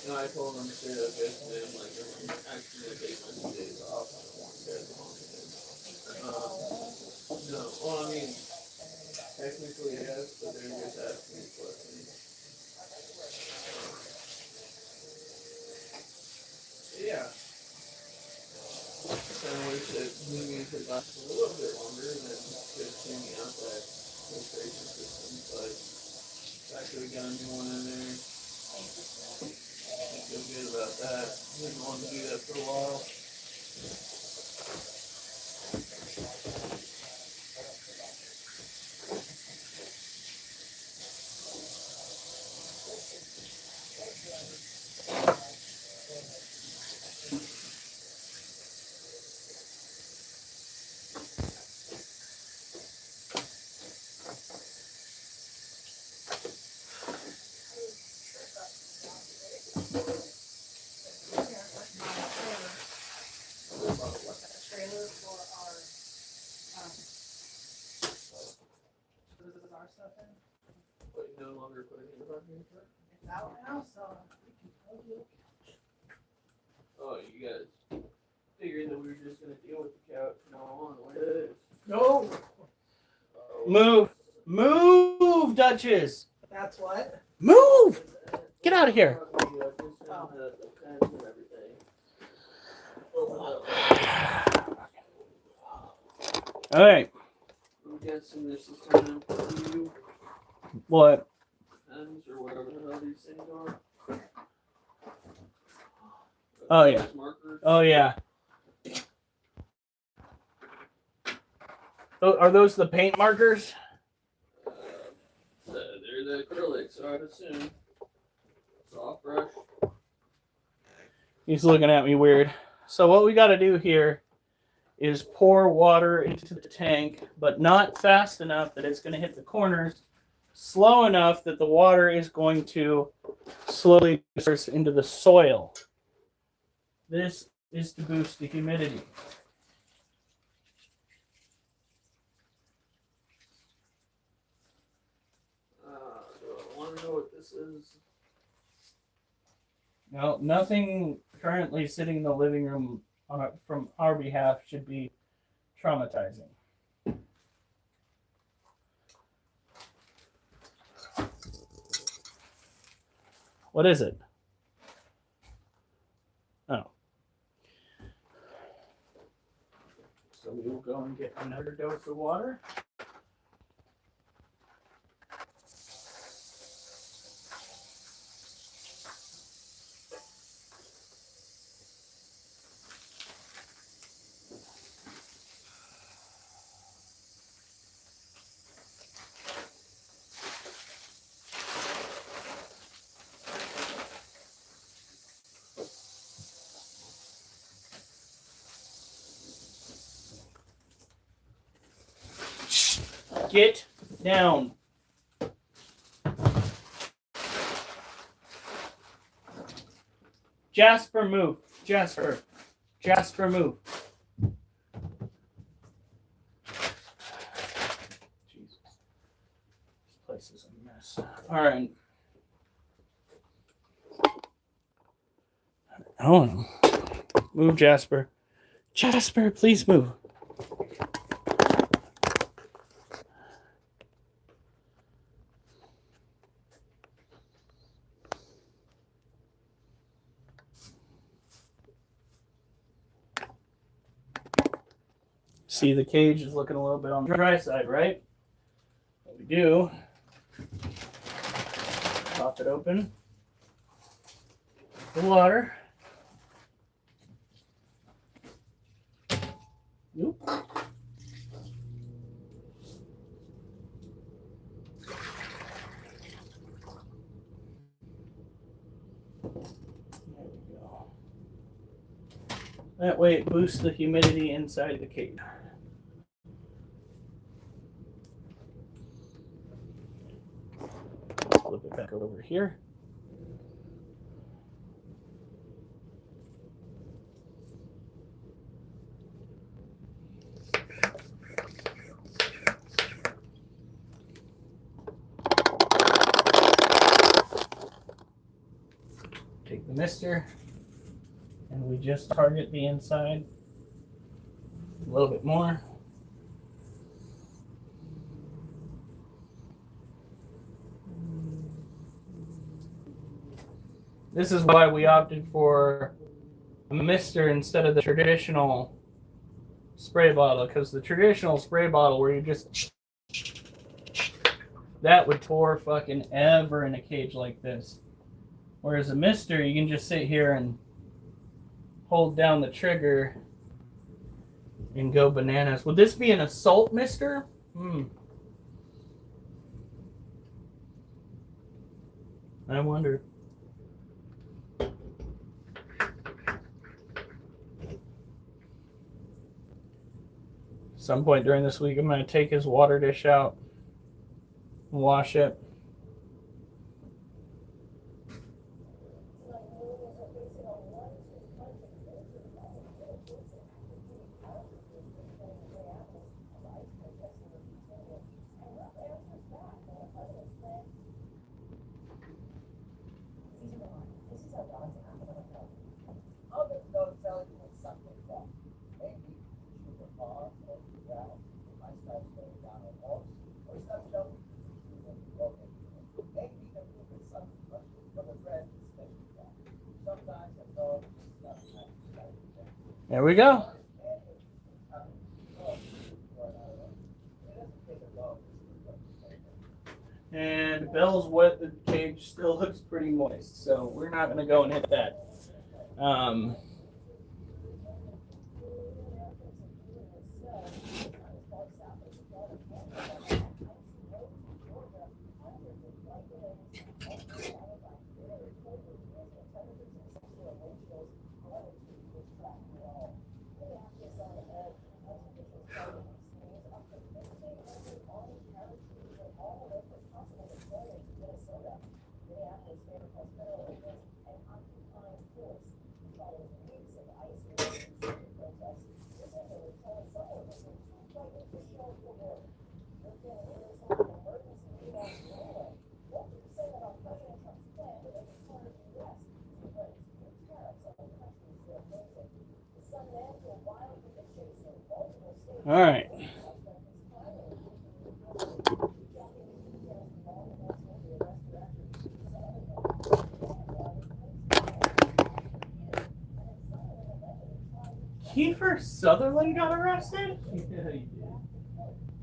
And I told him to okay to them, like, I'm actually gonna take my 2 days off. I don't want you guys calling in. No, well, I mean, technically yes, but they're just asking me questions. Yeah. Kind of wish that maybe could last a little bit longer than just cleaning out that filtration system, but I could have got a new one in there. I feel good about that. Didn't want to do that for a while. Trailer for our, this is our stuff in. But you no longer put it in the parking truck? It's out now, so we can totally. Oh, you guys figured that we were just gonna deal with the couch from now on. What it is? No. Oh. Move, Duchess. That's what? Move. Get out of here. All right. I'm guessing this is time for you What? pens or whatever the hell these things are. Oh, yeah. Markers. Oh yeah. Oh, are those the paint markers? They're the acrylics, so I'd assume. Soft brush. He's looking at me weird. So what we got to do here is pour water into the tank, but not fast enough that it's going to hit the corners, slow enough that the water is going to slowly disperse into the soil. This is to boost the humidity. Do I want to know what this is? Now, nothing currently sitting in the living room from our behalf should be traumatizing. What is it? Oh. So we will go and get another dose of water. Get down. Jasper, move. Jasper, move. Jesus. This place is a mess. All right. Oh, move, Jasper. Jasper, please move. See, the cage is looking a little bit on the dry side, right? What we do, pop it open, the water. Nope. There we go. That way it boosts the humidity inside the cage. Flip it back over here. Take the mister, and we just target the inside a little bit more. This is why we opted for a mister instead of the traditional spray bottle, because the traditional spray bottle where you just that would pour fucking ever in a cage like this. Whereas a mister, you can just sit here and hold down the trigger and go bananas. Would this be an assault mister? I wonder. Some point during this week, I'm going to take his water dish out and wash it. There we go. And Bell's wet, the cage still looks pretty moist, so we're not going to go and hit that. All right. Kiefer Sutherland got arrested? Yeah, he did.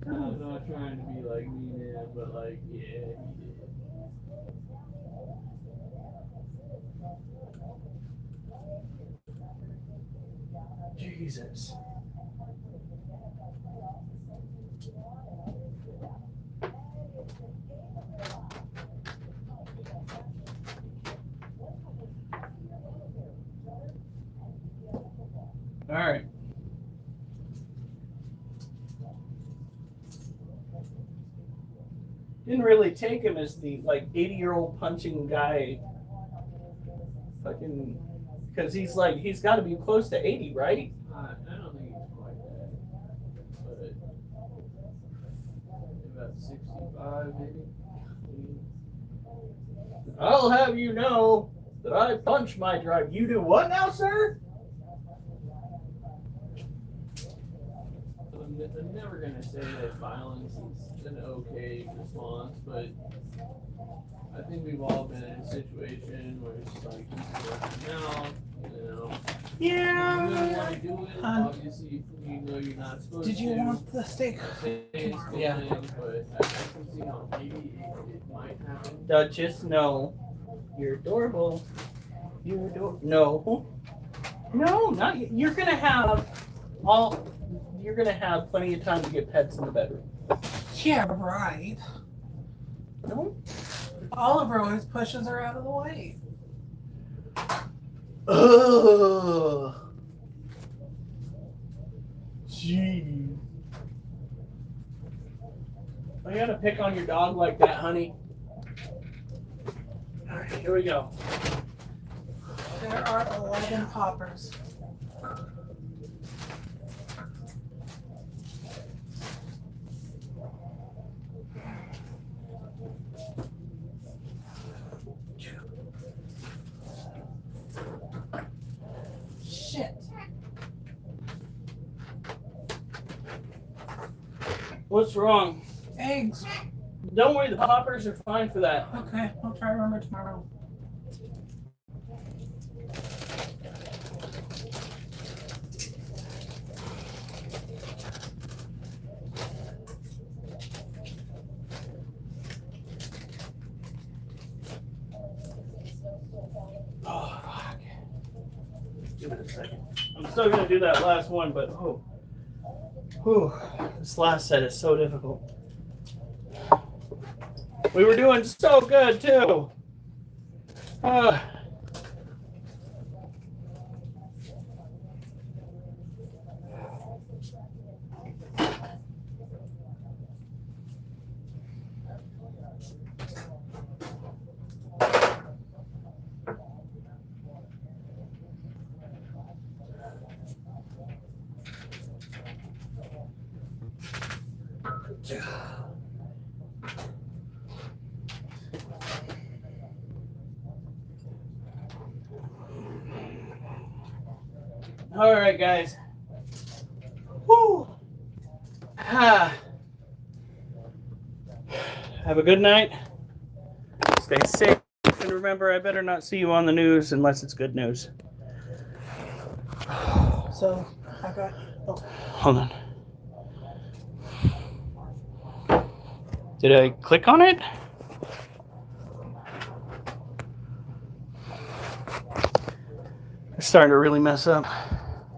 I'm not trying to be like me, man, but like, yeah, he did. Jesus. All right. Didn't really take him as the like 80-year-old punching guy. Fucking, because he's got to be close to 80, right? I don't think he's quite that, but about 65 maybe. I'll have you know that I punch my driver. You do what now, sir? I'm never gonna say that violence is an okay response, but I think we've all been in a situation where it's like people working out, you know. Yeah. You really want to do it, obviously you know you're not supposed to. Did you want the steak? Yeah. But I can see how maybe it might happen. Duchess, no. You're adorable. You're adorable. No. No, not you. You're gonna have plenty of time to get pets in the bedroom. Yeah, right. No. Oliver always pushes her out of the way. Ugh. Jeez. Are you gonna pick on your dog like that, honey? Alright, here we go. There are 11 poppers. Shit. What's wrong? Eggs. Don't worry, the poppers are fine for that. Okay, I'll try to remember tomorrow. Oh, fuck. Give it a second. I'm still gonna do that last one, but oh. Whew. This last set is so difficult. We were doing so good too. All right, guys. Woo. Have a good night. Stay safe. And remember, I better not see you on the news unless it's good news. So, I got. Oh, Hold on. Did I click on it? It's starting to really mess up.